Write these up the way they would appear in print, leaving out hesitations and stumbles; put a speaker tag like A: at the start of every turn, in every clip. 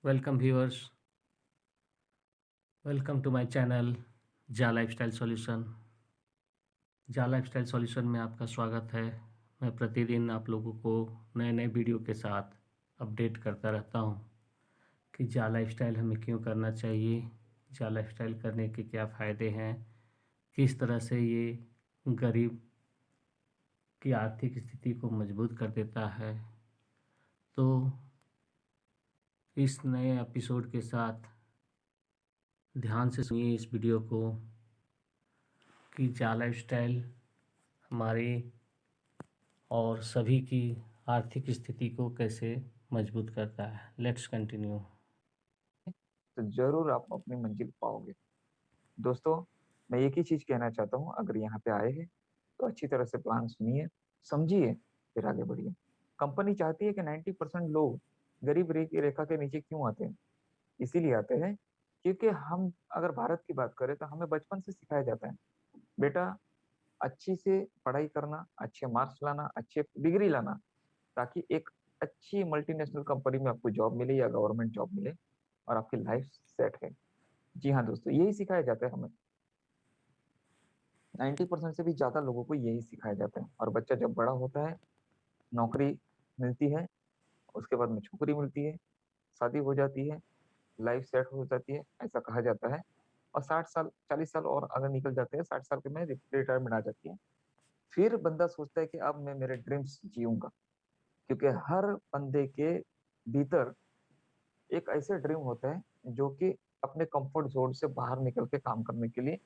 A: Welcome viewers, welcome to my channel जा lifestyle solution. जा lifestyle solution में आपका स्वागत है। मैं प्रतिदिन आप लोगों को नए नए वीडियो के साथ अपडेट करता रहता हूं कि जा लाइफस्टाइल हमें क्यों करना चाहिए, जा लाइफस्टाइल करने के क्या फ़ायदे हैं, किस तरह से ये गरीब की आर्थिक स्थिति को मजबूत कर देता है। तो इस नए एपिसोड के साथ ध्यान से सुनिए इस वीडियो को कि जा लाइफस्टाइल हमारी और सभी की आर्थिक स्थिति को कैसे मजबूत करता है। Let's continue.
B: तो जरूर आप अपनी मंजिल पाओगे। दोस्तों, मैं एक ही चीज कहना चाहता हूँ, अगर यहाँ पे आए हैं तो अच्छी तरह से प्लान सुनिए, समझिए, फिर आगे बढ़िए। कंपनी चाहती है कि 90% लोग गरीब रेखा के नीचे क्यों आते हैं? इसीलिए आते हैं क्योंकि हम अगर भारत की बात करें तो हमें बचपन से सिखाया जाता है, बेटा अच्छी से पढ़ाई करना, अच्छे मार्क्स लाना, अच्छे डिग्री लाना, ताकि एक अच्छी मल्टीनेशनल कंपनी में आपको जॉब मिले या गवर्नमेंट जॉब मिले और आपकी लाइफ सेट है। जी हाँ दोस्तों, यही सिखाया जाता है हमें। 90% से भी ज्यादा लोगों को यही सिखाया जाता है। और बच्चा जब बड़ा होता है, नौकरी मिलती है, उसके बाद में छोकरी मिलती है, शादी हो जाती है, लाइफ सेट हो जाती है, ऐसा कहा जाता है। और 60 साल 40 साल और अगर निकल जाते हैं, 60 साल के में रिटायरमेंट आ जाती है। फिर बंदा सोचता है कि अब मैं मेरे ड्रीम्स जीऊंगा, क्योंकि हर बंदे के भीतर एक ऐसे ड्रीम होता है जो कि अपने कंफर्ट जोन से बाहर निकल के काम करने के लिए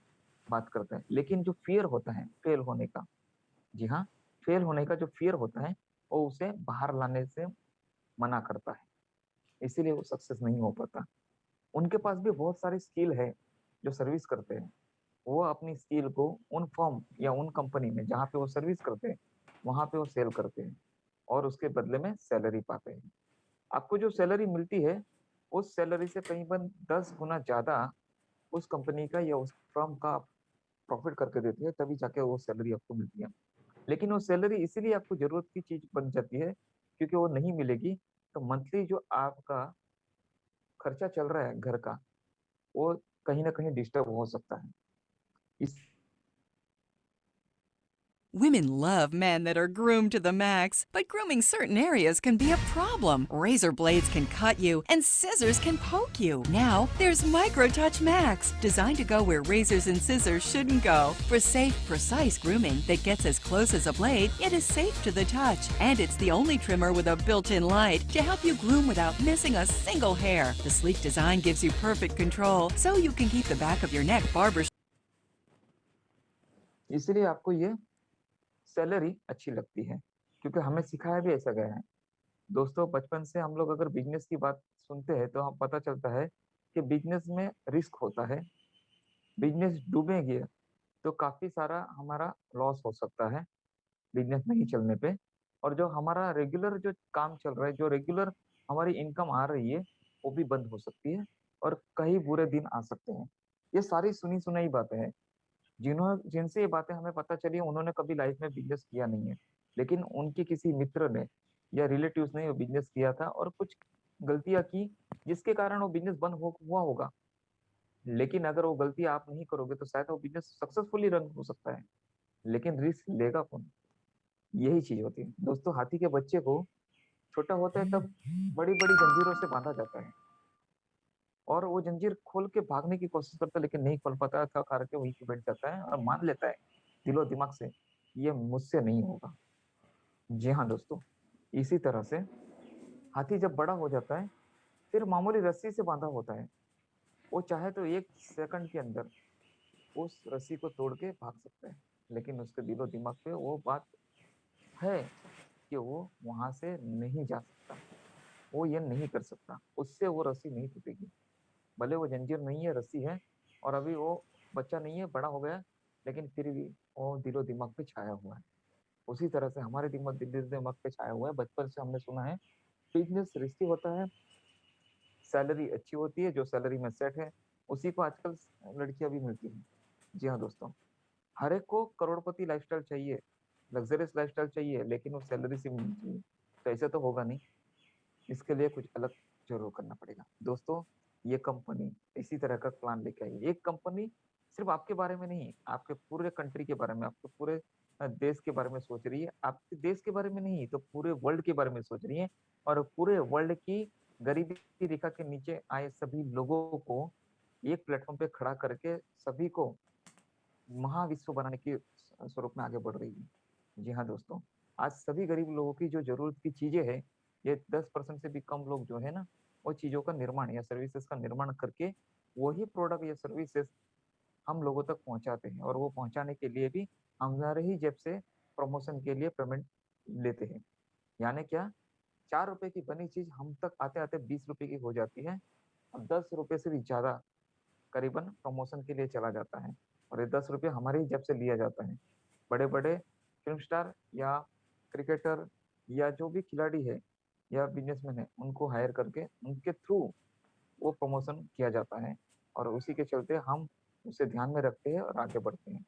B: बात करते हैं। लेकिन जो फियर होता है फेल होने का, जी हाँ, फेल होने का जो फियर होता है, वो उसे बाहर लाने से मना करता है। इसीलिए वो सक्सेस नहीं हो पाता। उनके पास भी बहुत सारी स्किल है जो सर्विस करते हैं। वो अपनी स्किल को उन फर्म या उन कंपनी में जहाँ पे वो सर्विस करते हैं, वहां पे वो सेल करते हैं और उसके बदले में सैलरी पाते हैं। आपको जो सैलरी मिलती है, उस सैलरी से करीबन 10 गुना ज्यादा उस कंपनी का या उस फर्म का प्रॉफिट करके देती है, तभी जाके वो सैलरी आपको मिलती है। लेकिन वो सैलरी इसीलिए आपको जरूरत की चीज बन जाती है, क्योंकि वो नहीं मिलेगी तो मंथली जो आपका खर्चा चल रहा है घर का, वो कहीं ना कहीं डिस्टर्ब हो सकता है। इस
C: Women love men that are groomed to the max, but grooming certain areas can be a problem. Razor blades can cut you, and scissors can poke you. Now, there's MicroTouch Max, designed to go where razors and scissors shouldn't go. For safe, precise grooming that gets as close as a blade, yet is safe to the touch. And it's the only trimmer with a built-in light to help you groom without missing a single hair. The sleek design gives you perfect control, so you can keep the back of your neck barber.
B: इसीलिए आपको ये salary अच्छी लगती है, क्योंकि हमें सिखाया भी ऐसा गया है। दोस्तों, बचपन से हम लोग अगर बिजनेस की बात सुनते हैं तो हम पता चलता है कि बिजनेस में रिस्क होता है। बिजनेस डूबेगी तो काफी सारा हमारा लॉस हो सकता है बिजनेस नहीं चलने पे। और जो हमारा रेगुलर जो काम चल रहा है, जो रेगुलर हमारी इनकम आ रही है, वो भी बंद हो सकती है और कई बुरे दिन आ सकते हैं। ये सारी सुनी सुनाई बातें हैं। जिनसे ये बातें हमें पता चली, उन्होंने कभी लाइफ में बिजनेस किया नहीं है, लेकिन उनके किसी मित्र ने या रिलेटिव्स ने वो बिजनेस किया था और कुछ गलतियां की, जिसके कारण वो बिजनेस बंद हुआ होगा। लेकिन अगर वो गलती आप नहीं करोगे तो शायद वो बिजनेस सक्सेसफुली रन हो सकता है। लेकिन रिस्क लेगा कौन? यही चीज होती है दोस्तों। हाथी के बच्चे को छोटा होता है तब बड़ी बड़ी जंजीरों से बांधा जाता है, और वो जंजीर खोल के भागने की कोशिश करता है, लेकिन नहीं खोल पाता, थक हार के वहीं पे बैठ जाता है और मान लेता है दिलो दिमाग से, ये मुझसे नहीं होगा। जी हाँ दोस्तों, इसी तरह से हाथी जब बड़ा हो जाता है, फिर मामूली रस्सी से बांधा होता है। वो चाहे तो 1 सेकंड के अंदर उस रस्सी को तोड़ के भाग सकता है, लेकिन उसके दिलो दिमाग पे वो बात है कि वो वहां से नहीं जा सकता, वो ये नहीं कर सकता, उससे वो रस्सी नहीं टूटेगी। भले वो जंजीर नहीं है, रस्सी है, और अभी वो बच्चा नहीं है, बड़ा हो गया, लेकिन फिर भी वो दिलो दिमाग पे छाया हुआ है। उसी तरह से हमारे दिलो दिमाग पे छाया हुआ है। बचपन से हमने सुना है बिजनेस रिस्की होता है, सैलरी अच्छी होती है, जो सैलरी में सेट है उसी को आजकल लड़कियां भी मिलती हैं। जी हाँ दोस्तों, हर एक को करोड़पति लाइफस्टाइल चाहिए, लग्जरियस लाइफस्टाइल चाहिए, लेकिन वो सैलरी से मिलनी चाहिए। तो ऐसे तो होगा नहीं। इसके लिए कुछ अलग जरूर करना पड़ेगा। दोस्तों, ये कंपनी इसी तरह का प्लान लेके आई है। एक कंपनी सिर्फ आपके बारे में नहीं, आपके पूरे कंट्री के बारे में, आपके पूरे देश के बारे में सोच रही है। आपके देश के बारे में नहीं तो पूरे वर्ल्ड के बारे में सोच रही है, और पूरे वर्ल्ड की गरीबी रेखा के नीचे आए सभी लोगों को एक प्लेटफॉर्म पे खड़ा करके सभी को महाविश्व बनाने के स्वरूप में आगे बढ़ रही है। जी हाँ दोस्तों, आज सभी गरीब लोगों की जो जरूरत की चीजें हैं, ये 10% से भी कम लोग जो है ना, वो चीजों का निर्माण या सर्विसेज का निर्माण करके वही प्रोडक्ट या सर्विसेज हम लोगों तक पहुंचाते हैं, और वो पहुंचाने के लिए भी हमारे ही जेब से प्रमोशन के लिए पेमेंट लेते हैं। यानी क्या, 4 रुपए की बनी चीज हम तक आते आते 20 रुपए की हो जाती है, और 10 रुपए से भी ज्यादा करीबन प्रमोशन के लिए चला जाता है, और ये 10 रुपये हमारे ही जेब से लिया जाता है। बड़े बड़े फिल्म स्टार या क्रिकेटर या जो भी खिलाड़ी है या बिजनेसमैन है, उनको हायर करके उनके थ्रू वो प्रमोशन किया जाता है, और उसी के चलते हम उसे ध्यान में रखते हैं और आगे बढ़ते हैं।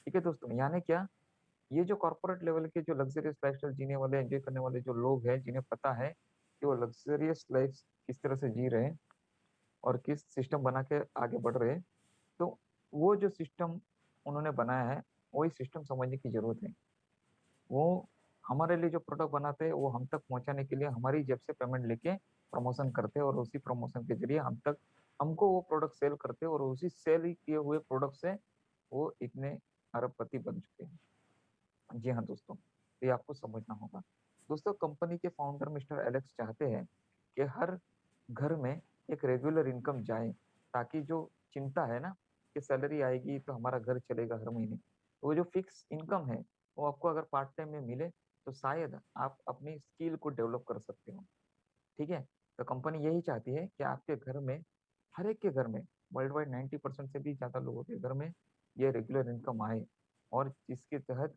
B: ठीक है दोस्तों, यानी क्या, ये जो कॉर्पोरेट लेवल के जो लग्जरियस लाइफस्टाइल जीने वाले, एंजॉय करने वाले जो लोग हैं, जिन्हें पता है कि वो लग्जरियस लाइफ किस तरह से जी रहे हैं और किस सिस्टम बना के आगे बढ़ रहे हैं, तो वो जो सिस्टम उन्होंने बनाया है, वही सिस्टम समझने की जरूरत है। वो हमारे लिए जो प्रोडक्ट बनाते हैं, वो हम तक पहुंचाने के लिए हमारी जेब से पेमेंट लेके प्रमोशन करते हैं, और उसी प्रमोशन के जरिए हमको वो प्रोडक्ट सेल करते हैं, और उसी सेल किए हुए प्रोडक्ट से वो इतने अरबपति बन चुके हैं। जी हाँ दोस्तों, ये आपको समझना होगा। दोस्तों, कंपनी के फाउंडर मिस्टर एलेक्स चाहते हैं कि हर घर में एक रेगुलर इनकम जाए, ताकि जो चिंता है ना कि सैलरी आएगी तो हमारा घर चलेगा हर महीने, तो वो जो फिक्स इनकम है, वो आपको अगर पार्ट टाइम में मिले तो शायद आप अपनी स्किल को डेवलप कर सकते हो। ठीक है, तो कंपनी यही चाहती है कि आपके घर में, हर एक के घर में, वर्ल्ड वाइड 90% से भी ज्यादा लोगों के घर में ये रेगुलर इनकम आए, और जिसके तहत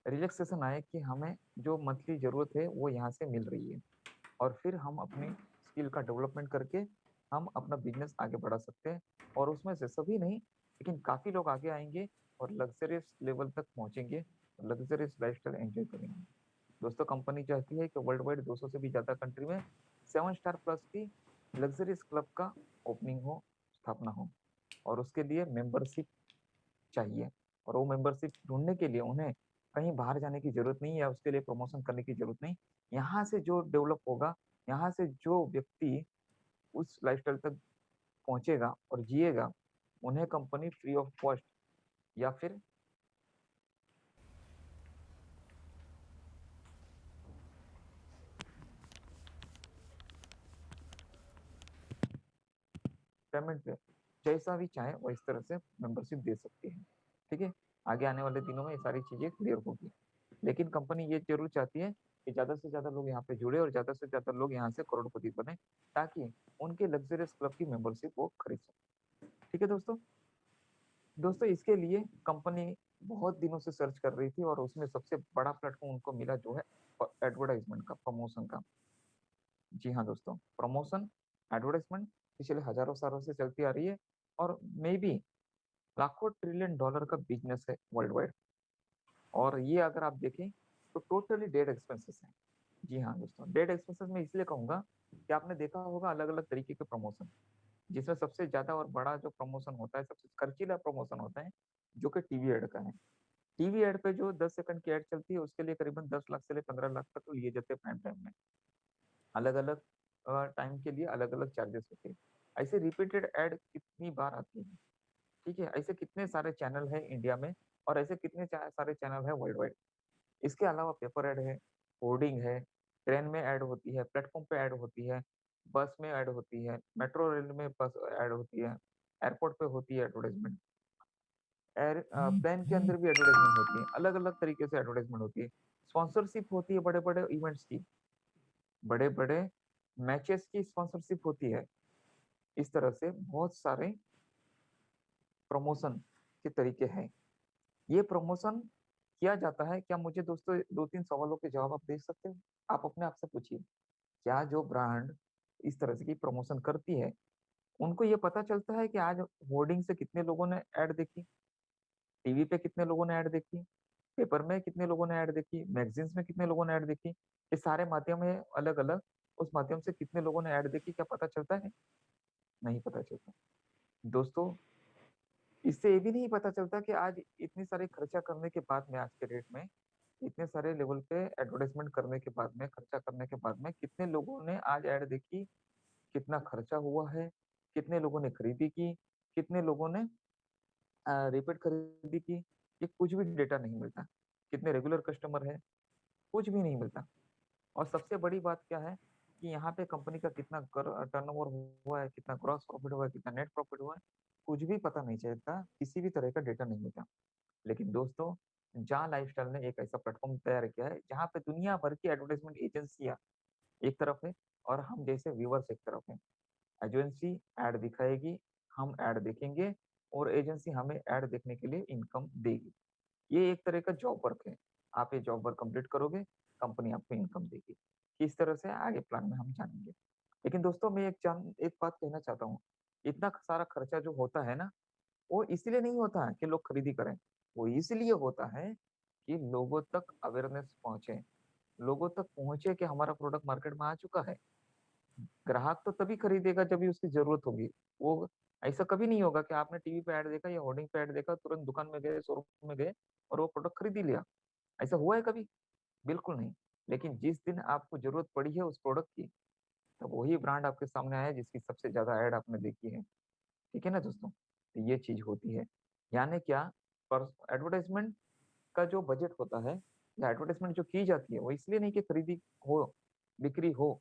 B: रिलैक्सेशन आए कि हमें जो मंथली जरूरत है वो यहाँ से मिल रही है, और फिर हम अपनी स्किल का डेवलपमेंट करके हम अपना बिजनेस आगे बढ़ा सकते हैं, और उसमें से सभी नहीं लेकिन काफी लोग आगे आएंगे और लग्जरियस लेवल तक पहुंचेंगे, लग्जरियस लाइफस्टाइल एंजॉय करेंगे। दोस्तों, कंपनी चाहती है कि वर्ल्ड वाइड 200 से भी ज्यादा कंट्री में 7 स्टार प्लस की लग्जरियस क्लब का ओपनिंग हो, स्थापना हो, और उसके लिए मेंबरशिप चाहिए, और वो मेंबरशिप ढूंढने के लिए उन्हें कहीं बाहर जाने की जरूरत नहीं, या उसके लिए प्रमोशन करने की जरूरत नहीं। यहाँ से जो डेवलप होगा, यहाँ से जो व्यक्ति उस लाइफस्टाइल तक पहुंचेगा और जिएगा, उन्हें कंपनी फ्री ऑफ कॉस्ट या फिर पेमेंट पे जैसा भी चाहे वो इस तरह से मेंबरशिप दे सकती है। ठीक है, आगे आने वाले दिनों में ये सारी चीजें क्लियर होगी, लेकिन कंपनी ये जरूर चाहती है कि ज्यादा से ज्यादा लोग यहाँ पे जुड़े और ज्यादा से ज्यादा लोग यहाँ से करोड़पति बने, ताकि उनके लग्जरियस क्लब की मेंबरशिप वो खरीद सके। ठीक है दोस्तों, इसके लिए कंपनी बहुत दिनों से सर्च कर रही थी, और उसमें सबसे बड़ा प्लेटफॉर्म उनको मिला जो है एडवर्टाइजमेंट का, प्रमोशन का। जी हाँ दोस्तों, प्रमोशन, एडवर्टाइजमेंट पिछले हजारों सालों से चलती आ रही है, और मे बी लाखों ट्रिलियन डॉलर का बिजनेस है वर्ल्ड वाइड। और ये अगर आप देखें तो टोटली डेड एक्सपेंसेस है। जी हाँ दोस्तों, डेड एक्सपेंसेस में इसलिए कहूंगा कि आपने देखा होगा अलग अलग तरीके के प्रमोशन, जिसमें सबसे ज्यादा और बड़ा जो प्रमोशन होता है, सबसे खर्चीला प्रमोशन होता है, जो कि टीवी एड का है। टीवी एड पे जो 10 सेकंड की एड चलती है, उसके लिए करीबन 10 लाख से 15 लाख तक लिए जाते हैं प्राइम टाइम में। अलग अलग टाइम के लिए अलग अलग चार्जेस होते हैं। ऐसे रिपीटेड एड कितनी बार आती है, ठीक है, ऐसे कितने सारे चैनल है इंडिया में, और ऐसे कितने सारे चैनल है वर्ल्ड वाइड। इसके अलावा पेपर एड है, होर्डिंग है, ट्रेन में ऐड होती है, प्लेटफॉर्म पे ऐड होती है, बस में ऐड होती है, मेट्रो रेल में बस ऐड होती है, एयरपोर्ट पे होती है एडवर्टाइजमेंट, एयर प्लेन के अंदर भी एडवर्टाइजमेंट होती है, अलग अलग तरीके से एडवर्टाइजमेंट होती है। स्पॉन्सरशिप होती है बड़े बड़े इवेंट्स की, बड़े बड़े मैचेस की स्पॉन्सरशिप होती है। इस तरह से बहुत सारे प्रमोशन के तरीके हैं। ये प्रमोशन किया जाता है क्या? मुझे दोस्तों 2-3 सवालों के जवाब आप दे सकते हो? आप अपने आप से पूछिए, क्या जो ब्रांड इस तरह से की प्रमोशन करती है, उनको ये पता चलता है कि आज होर्डिंग से कितने लोगों ने ऐड देखी, टीवी पे कितने लोगों ने ऐड देखी, पेपर में कितने लोगों ने ऐड देखी, मैगजीन्स में कितने लोगों ने ऐड देखी? ये सारे माध्यम है अलग अलग, उस माध्यम से कितने लोगों ने ऐड देखी, क्या पता चलता है? नहीं पता चलता। दोस्तों, इससे ये भी नहीं पता चलता कि आज इतनी सारी खर्चा करने के बाद में, आज के डेट में इतने सारे लेवल पे एडवर्टाइजमेंट करने के बाद में, खर्चा करने के बाद में कितने लोगों ने आज ऐड देखी, कितना खर्चा हुआ है, कितने लोगों ने खरीदी की, कितने लोगों ने रिपीट खरीदी की, ये कुछ भी डेटा नहीं मिलता। कितने रेगुलर कस्टमर हैं, कुछ भी नहीं मिलता। और सबसे बड़ी बात क्या है कि यहाँ पे कंपनी का कितना टर्नओवर हुआ है, कितना ग्रॉस प्रॉफिट हुआ है, कितना नेट प्रॉफिट हुआ है, कुछ भी पता नहीं चलता, किसी भी तरह का डेटा नहीं मिलता। लेकिन दोस्तों, जहाँ लाइफस्टाइल ने एक ऐसा प्लेटफॉर्म तैयार किया है जहाँ पे दुनिया भर की एडवर्टाइजमेंट एजेंसियां एक तरफ है और हम जैसे व्यूअर्स एक तरफ है। एजेंसी ऐड दिखाएगी, हम ऐड देखेंगे और एजेंसी हमें ऐड देखने के लिए इनकम देगी। ये एक तरह का जॉब वर्क है। आप ये जॉब वर्क कंप्लीट करोगे, कंपनी आपको इनकम देगी। किस तरह से आगे प्लान में हम जानेंगे। लेकिन दोस्तों, मैं एक बात कहना चाहता हूँ। इतना सारा खर्चा जो होता है ना, वो इसलिए नहीं होता है कि लोग खरीदी करें। वो इसलिए होता है कि लोगों तक अवेयरनेस पहुंचे, लोगों तक पहुंचे कि हमारा प्रोडक्ट मार्केट में आ चुका है। ग्राहक तो तभी खरीदेगा जब भी उसकी जरूरत होगी। वो ऐसा कभी नहीं होगा कि आपने टीवी पे ऐड देखा या होर्डिंग पे ऐड देखा, तुरंत दुकान में गए, शोरूम में गए और वो प्रोडक्ट खरीद ही लिया। ऐसा हुआ है कभी? बिल्कुल नहीं। लेकिन जिस दिन आपको जरूरत पड़ी है उस प्रोडक्ट की, तब वही ब्रांड आपके सामने आया जिसकी सबसे ज्यादा ऐड आपने देखी है। ठीक है ना दोस्तों? तो ये चीज होती है। यानी क्या, पर एडवर्टाइजमेंट का जो बजट होता है या एडवर्टाइजमेंट जो की जाती है, वो इसलिए नहीं कि खरीदी हो, बिक्री हो।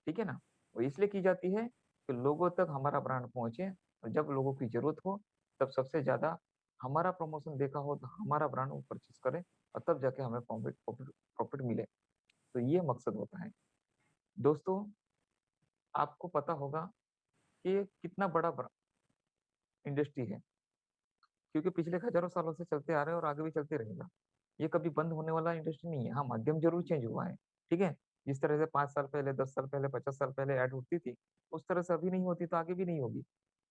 B: ठीक है ना? वो इसलिए की जाती है कि लोगों तक हमारा ब्रांड पहुंचे और जब लोगों की जरूरत हो, तब सबसे ज्यादा हमारा प्रमोशन देखा हो तो हमारा ब्रांड वो परचेज करे और तब जाके हमें प्रॉफिट प्रॉफिट प्रॉफिट मिले। तो ये मकसद होता है। दोस्तों, आपको पता होगा कि ये कितना बड़ा इंडस्ट्री है, क्योंकि पिछले हजारों सालों से चलते आ रहे हैं और आगे भी चलते रहेगा। ये कभी बंद होने वाला इंडस्ट्री नहीं है। हाँ, माध्यम जरूर चेंज हुआ है। ठीक है? जिस तरह से 5 साल पहले, 10 साल पहले, 50 साल पहले ऐड होती थी, उस तरह से अभी नहीं होती तो आगे भी नहीं होगी।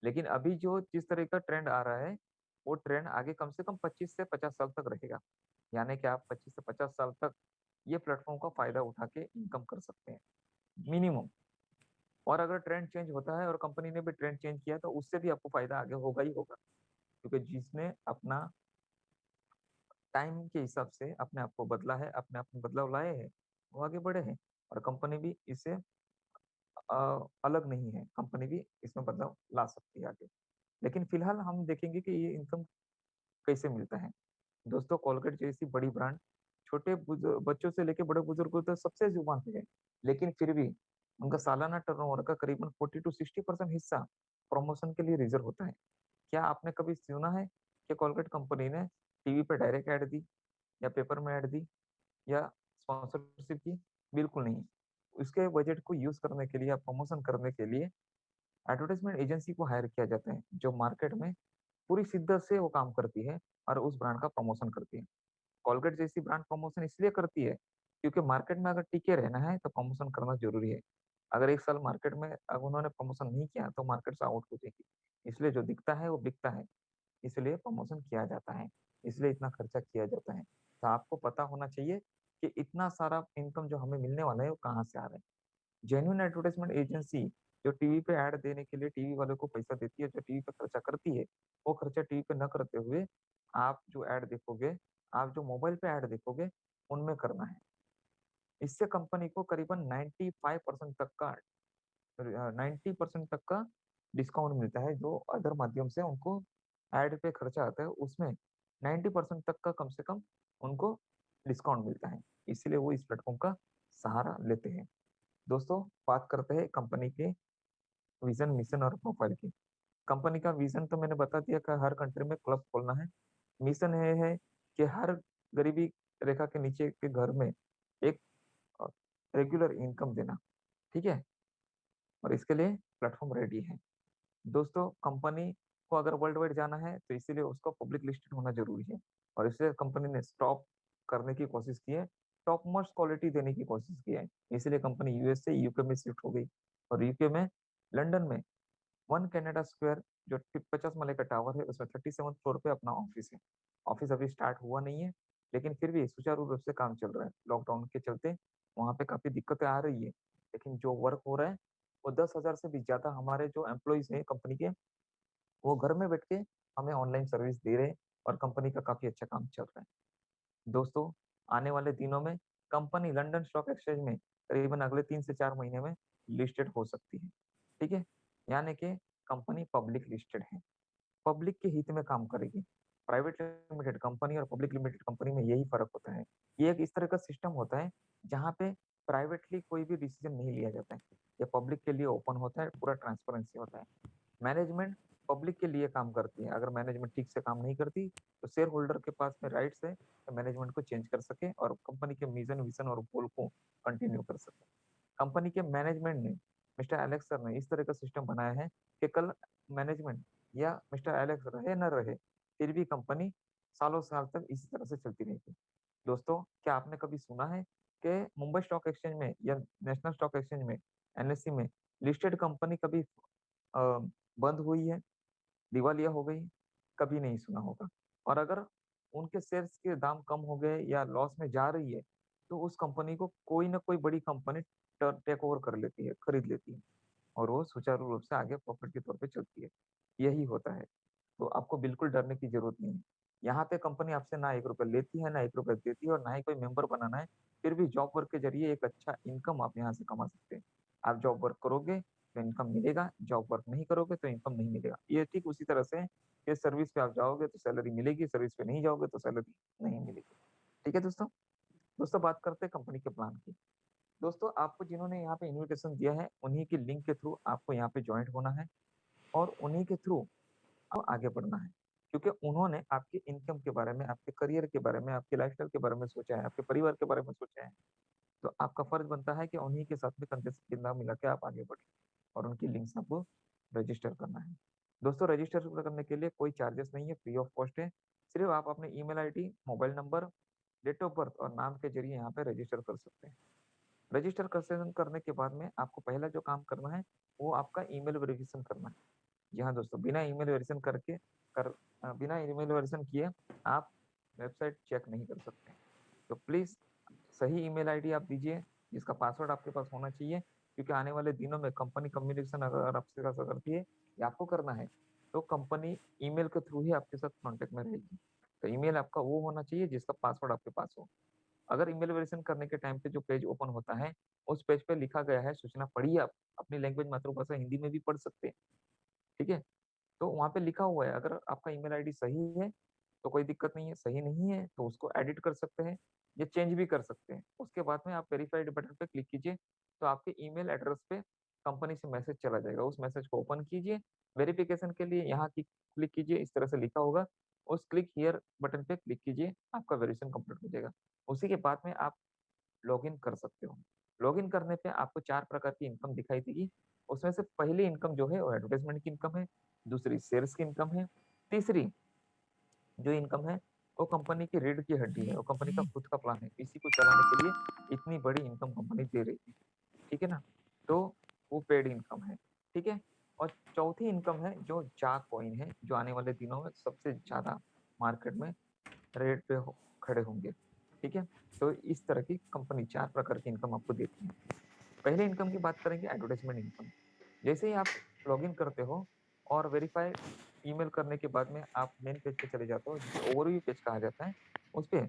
B: लेकिन अभी जो जिस तरह का ट्रेंड आ रहा है, वो ट्रेंड आगे कम से कम 25 से 50 साल तक रहेगा। यानी कि आप 25 से 50 साल तक ये प्लेटफॉर्म का फायदा उठा के इनकम कर सकते हैं, मिनिमम। और अगर ट्रेंड चेंज होता है और कंपनी ने भी ट्रेंड चेंज किया, तो उससे भी आपको फायदा आगे होगा ही होगा। क्योंकि जिसने अपना टाइम के हिसाब से अपने आप को बदला है, अपने आप में बदलाव लाए हैं, वो आगे बढ़े हैं। और कंपनी भी इससे अलग नहीं है, कंपनी भी इसमें बदलाव ला सकती है आगे। लेकिन फिलहाल हम देखेंगे कि ये इनकम कैसे मिलता है। दोस्तों, कोलगेट जैसी बड़ी ब्रांड छोटे बच्चों से लेके बड़े बुजुर्गों तक सबसे जुबान पे है। लेकिन फिर भी उनका सालाना टर्नओवर का करीबन 40 to 60% हिस्सा प्रमोशन के लिए रिजर्व होता है। क्या आपने कभी सुना है कि कोलगेट कंपनी ने टीवी पे डायरेक्ट ऐड दी या पेपर में ऐड दी या स्पॉन्सरशिप की? बिल्कुल नहीं। उसके बजट को यूज करने के लिए या प्रमोशन करने के लिए एडवर्टाइजमेंट एजेंसी को हायर किया जाता है, जो मार्केट में पूरी शिद्दत से वो काम करती है और उस ब्रांड का प्रमोशन करती है। कोलगेट जैसी ब्रांड प्रमोशन इसलिए करती है क्योंकि मार्केट में अगर टिके रहना है तो प्रमोशन करना जरूरी है। अगर एक साल मार्केट में अगर उन्होंने प्रमोशन नहीं किया तो मार्केट से आउट हो जाएगी। इसलिए जो दिखता है वो बिकता है, इसलिए प्रमोशन किया जाता है, इसलिए इतना खर्चा किया जाता है। तो आपको पता होना चाहिए कि इतना सारा इनकम जो हमें मिलने वाला है वो कहाँ से आ रहा है। जेन्युइन एडवर्टाइजमेंट एजेंसी जो टीवी पे ऐड देने के लिए टीवी वाले को पैसा देती है, जो टीवी पे खर्चा करती है, वो खर्चा टीवी पे न करते हुए आप जो ऐड देखोगे, आप जो मोबाइल पे ऐड देखोगे, उनमें करना है। इससे कंपनी को करीबन 95% तक का 90% तक का डिस्काउंट मिलता है। जो अदर माध्यम से उनको ऐड पे खर्चा आता है, उसमें 90% तक का कम से कम उनको डिस्काउंट मिलता है। इसलिए वो इस प्लेटफॉर्म का सहारा लेते हैं। दोस्तों, बात करते हैं कंपनी के विजन, मिशन और प्रोफाइल की। कंपनी का विजन तो मैंने बता दिया कि हर कंट्री में क्लब खोलना है। मिशन ये है कि हर गरीबी रेखा के नीचे के घर में एक रेगुलर इनकम देना। ठीक है? और इसके लिए प्लेटफॉर्म रेडी है। दोस्तों, कंपनी को अगर वर्ल्ड वाइड जाना है तो इसीलिए उसको पब्लिक लिस्टेड होना जरूरी है। और इसलिए कंपनी ने स्टॉप करने की कोशिश की है, टॉप मोस्ट क्वालिटी देने की कोशिश की है। इसलिए कंपनी यूएस से यूके में शिफ्ट हो गई और यूके में लंदन में वन कनाडा स्क्वायर जो 50 माले का टावर है, उसमें 37 फ्लोर पे अपना ऑफिस है। ऑफिस अभी स्टार्ट हुआ नहीं है, लेकिन फिर भी सुचारू रूप से काम चल रहा है। लॉकडाउन के चलते वहां पे काफी दिक्कतें आ रही है, लेकिन जो वर्क हो रहा है वो 10,000 से भी ज़्यादा हमारे जो एम्प्लॉइज़ हैं कंपनी के, वो घर में बैठ के हमें ऑनलाइन सर्विस दे रहे हैं और कंपनी का काफ़ी अच्छा काम चल रहा है। दोस्तों, आने वाले दिनों में कंपनी लंदन स्टॉक एक्सचेंज में करीबन अगले 3 से 4 महीने में लिस्टेड हो सकती है। ठीक है? यानी कि कंपनी पब्लिक लिस्टेड है। पब्लिक के हित में काम करेगी। प्राइवेट लिमिटेड कंपनी और पब्लिक लिमिटेड कंपनी में यही फ़र्क होता है। ये एक इस तरह का सिस्टम होता है, जहाँ पे प्राइवेटली कोई भी डिसीज़न नहीं लिया जाता है। ये पब्लिक के लिए ओपन होता है, पूरा ट्रांसपेरेंसी होता है। मैनेजमेंट पब्लिक के लिए काम करती है। अगर मैनेजमेंट ठीक से काम नहीं करती, तो शेयर होल्डर के पास में राइट्स है कि मैनेजमेंट को चेंज कर सके और कंपनी के मिशन, विज़न और गोल को कंटिन्यू कर सके। कंपनी के मैनेजमेंट ने, मिस्टर एलेक्स सर ने इस तरह का सिस्टम बनाया है कि कल मैनेजमेंट या मिस्टर एलेक्स रहे ना रहे, फिर भी कंपनी सालों साल तक इसी तरह से चलती रहेगी। दोस्तों, क्या आपने कभी सुना है कि मुंबई स्टॉक एक्सचेंज में या नेशनल स्टॉक एक्सचेंज में, एनएससी में लिस्टेड कंपनी कभी अ, बंद हुई है, दिवालिया हो गई? कभी नहीं सुना होगा। और अगर उनके शेयर्स के दाम कम हो गए या लॉस में जा रही है, तो उस कंपनी को कोई ना कोई बड़ी कंपनी टेक ओवर कर लेती है, खरीद लेती है और वो सुचारू रूप से आगे प्रॉफिट के तौर पे चलती है। यही होता है। तो आपको बिल्कुल डरने की ज़रूरत नहीं है। यहाँ पे कंपनी आपसे ना ₹1 लेती है, ना ₹1 देती है और ना ही कोई मेंबर बनाना है। फिर भी जॉब वर्क के ज़रिए एक अच्छा इनकम आप यहाँ से कमा सकते हैं। आप जॉब वर्क करोगे तो इनकम मिलेगा, जॉब वर्क नहीं करोगे तो इनकम नहीं मिलेगा। ये ठीक उसी तरह से है कि सर्विस पे आप जाओगे तो सैलरी मिलेगी, सर्विस पे नहीं जाओगे तो सैलरी नहीं मिलेगी। ठीक है दोस्तों? दोस्तों, बात करते हैं कंपनी के प्लान की। दोस्तों, आपको जिन्होंने यहाँ पे इन्विटेशन दिया है, उन्हीं की लिंक के थ्रू आपको यहाँ पे जॉइन होना है और उन्हीं के थ्रू आपको आगे बढ़ना है। क्योंकि उन्होंने आपके इनकम के बारे में, आपके करियर के बारे में, आपके लाइफ़स्टाइल के बारे में सोचा है, आपके परिवार के बारे में सोचा है। तो आपका फर्ज़ बनता है कि उन्हीं के साथ में कंधे से कंधा मिला के आप आगे बढ़ें और उनकी लिंक से आपको रजिस्टर करना है। दोस्तों, रजिस्टर करने के लिए कोई चार्जेस नहीं है, फ्री ऑफ कॉस्ट है। सिर्फ़ आप अपने email ID, mobile number, date of birth और नाम के ज़रिए यहाँ पे रजिस्टर कर सकते हैं। रजिस्टर करने के बाद में आपको पहला जो काम करना है, वो आपका ईमेल वेरिफ़िकेशन करना है। जी हाँ दोस्तों, बिना ईमेल वेरिफ़िकेशन किए आप वेबसाइट चेक नहीं कर सकते। तो प्लीज़ सही ईमेल आईडी आप दीजिए, जिसका पासवर्ड आपके पास होना चाहिए, क्योंकि आने वाले दिनों में कंपनी कम्युनिकेशन अगर आपसे ऐसा करती है या आपको करना है, तो कंपनी ईमेल के थ्रू ही आपके साथ कॉन्टैक्ट में रहेगी। तो ईमेल आपका वो होना चाहिए जिसका पासवर्ड आपके पास हो। अगर ईमेल वेरिफ़िकेशन करने के टाइम पे जो पेज ओपन होता है, उस पेज पे लिखा गया है सूचना पढ़िए आप, अपनी लैंग्वेज मातृभाषा हिंदी में भी पढ़ सकते हैं, ठीक है? तो वहाँ पे लिखा हुआ है, अगर आपका ईमेल आईडी सही है, तो कोई दिक्कत नहीं है, सही नहीं है, तो उसको एडिट कर सकते हैं या चेंज भी कर सकते हैं। उसके बाद में आप वेरीफाइड बटन पे क्लिक कीजिए, तो आपके ईमेल एड्रेस पे कंपनी से मैसेज चला जाएगा। उस मैसेज को ओपन कीजिए, वेरिफिकेशन के लिए यहाँ की क्लिक कीजिए, इस तरह से लिखा होगा, उस क्लिक हियर बटन पे क्लिक कीजिए, आपका वेरिफिकेशन कंप्लीट हो जाएगा। उसी के बाद में आप लॉगिन कर सकते हो। लॉगिन करने पे आपको 4 प्रकार की इनकम दिखाई देगी। उसमें से पहली इनकम जो है वो एडवर्टाइज़मेंट की इनकम है, दूसरी शेयर्स की इनकम है, तीसरी जो इनकम है वो कंपनी की रीढ़ की हड्डी है, वो कंपनी का खुद का प्लान है। इसी को चलाने के लिए इतनी बड़ी इनकम कंपनी दे रही है, ठीक है ना? तो वो पेड इनकम है, ठीक है? और चौथी इनकम है जो जाक कॉइन है, जो आने वाले दिनों में सबसे ज़्यादा मार्केट में रेट पे खड़े होंगे, ठीक है? तो इस तरह की कंपनी 4 प्रकार की इनकम आपको देती है। पहले इनकम की बात करेंगे, एडवर्टाइज़मेंट इनकम। जैसे ही आप लॉगिन करते हो और वेरीफाई ईमेल करने के बाद में आप मेन पेज पे चले जाते हो, जिसे ओवरव्यू पेज कहा जाता है। उसपे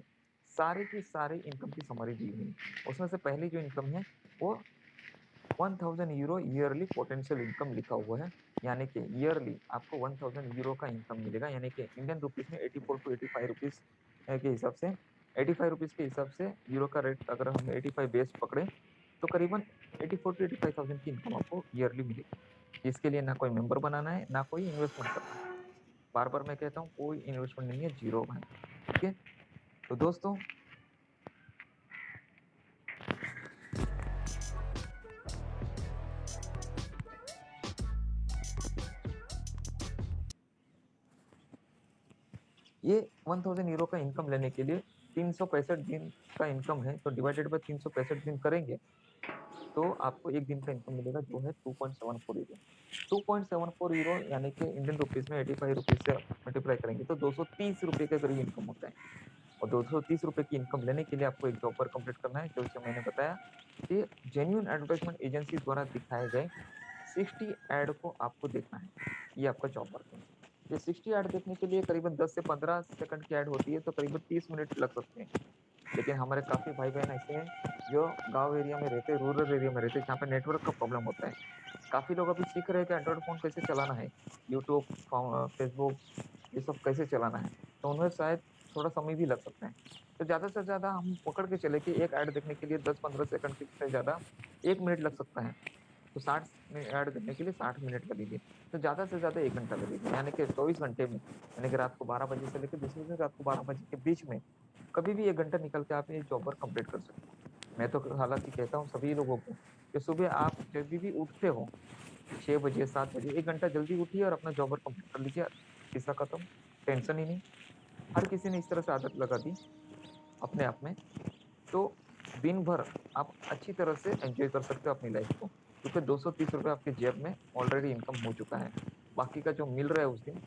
B: सारी की सारी इनकम की समरी दी हुई है। उसमें से पहली जो इनकम है वो €1000 ईयरली पोटेंशियल इनकम लिखा हुआ है। यानी कि ईयरली आपको €1000 का इनकम मिलेगा, यानी कि इंडियन रुपीज़ में 84 टू 85 रुपीज़ के हिसाब से, ₹85 के हिसाब से यूरो का रेट अगर हम 85 बेस पकड़े, तो करीबन 84 टू 85,000 की इनकम आपको ईयरली मिलेगी। इसके लिए ना कोई मेंबर बनाना है, ना कोई इन्वेस्टमेंट करना है। बार-बार मैं कहता हूँ, कोई इन्वेस्टमेंट नहीं है, ज़ीरो है। ठीक है? तो दोस्तों, ये €1000 का इनकम लेने के लिए 365 दिन का इनकम है, तो डिवाइडेड बाय 365 दिन करेंगे, तो आपको 1 दिन का इनकम मिलेगा जो है €2.74। €2.74 यानी कि इंडियन रुपीज़ में 85 रुपीज़ से मल्टीप्लाई करेंगे तो ₹230 के करीब इनकम होता है। और 230 रुपए की इनकम लेने के लिए आपको एक जॉब पर कंप्लीट करना है, जैसे मैंने बताया कि जेन्युइन एडवर्टाइजमेंट एजेंसी द्वारा दिखाए गए 60 ऐड को आपको देखना है। ये आपका जॉब वर्क है। ये 60 ऐड देखने के लिए करीबन 10 से 15 सेकंड की ऐड होती है, तो करीबन 30 मिनट लग सकते हैं। लेकिन हमारे काफ़ी भाई-बहन ऐसे हैं, जो गाँव एरिया में रहते हैं, रूरल एरिया में रहते हैं, जहाँ पे नेटवर्क का प्रॉब्लम होता है। काफ़ी लोग अभी सीख रहे हैं कि एंड्रॉइड फ़ोन कैसे चलाना है, यूट्यूब, फेसबुक ये सब कैसे चलाना है, तो उन्हें शायद थोड़ा समय भी लग सकता है। तो ज़्यादा से ज़्यादा हम पकड़ के चले कि एक ऐड देखने के लिए 10-15 सेकंड की से ज़्यादा 1 मिनट लग सकता है। तो 60 में ऐड करने के लिए 60 मिनट लगेंगे। तो ज़्यादा से ज़्यादा 1 घंटा लगेगा, यानी कि 24 घंटे में, यानी कि रात को 12 बजे से लेके दूसरे दिन रात को 12 बजे के बीच में कभी भी 1 घंटा निकाल के आप ये जॉब वर्क कंप्लीट कर सकते हो। मैं तो हालाँकि कहता हूँ सभी लोगों को कि सुबह आप जभी भी उठते हो 6 बजे, 7 बजे 1 घंटा जल्दी उठिए और अपना जॉब वर्क कंप्लीट कर लीजिए। किस्सा खत्म, टेंशन ही नहीं। हर किसी ने इस तरह से आदत लगा दी अपने आप में, तो दिन भर आप अच्छी तरह से एन्जॉय कर सकते हो अपनी लाइफ़ को, क्योंकि 230 रुपए आपके जेब में ऑलरेडी इनकम हो चुका है। बाकी का जो मिल रहा है उस दिन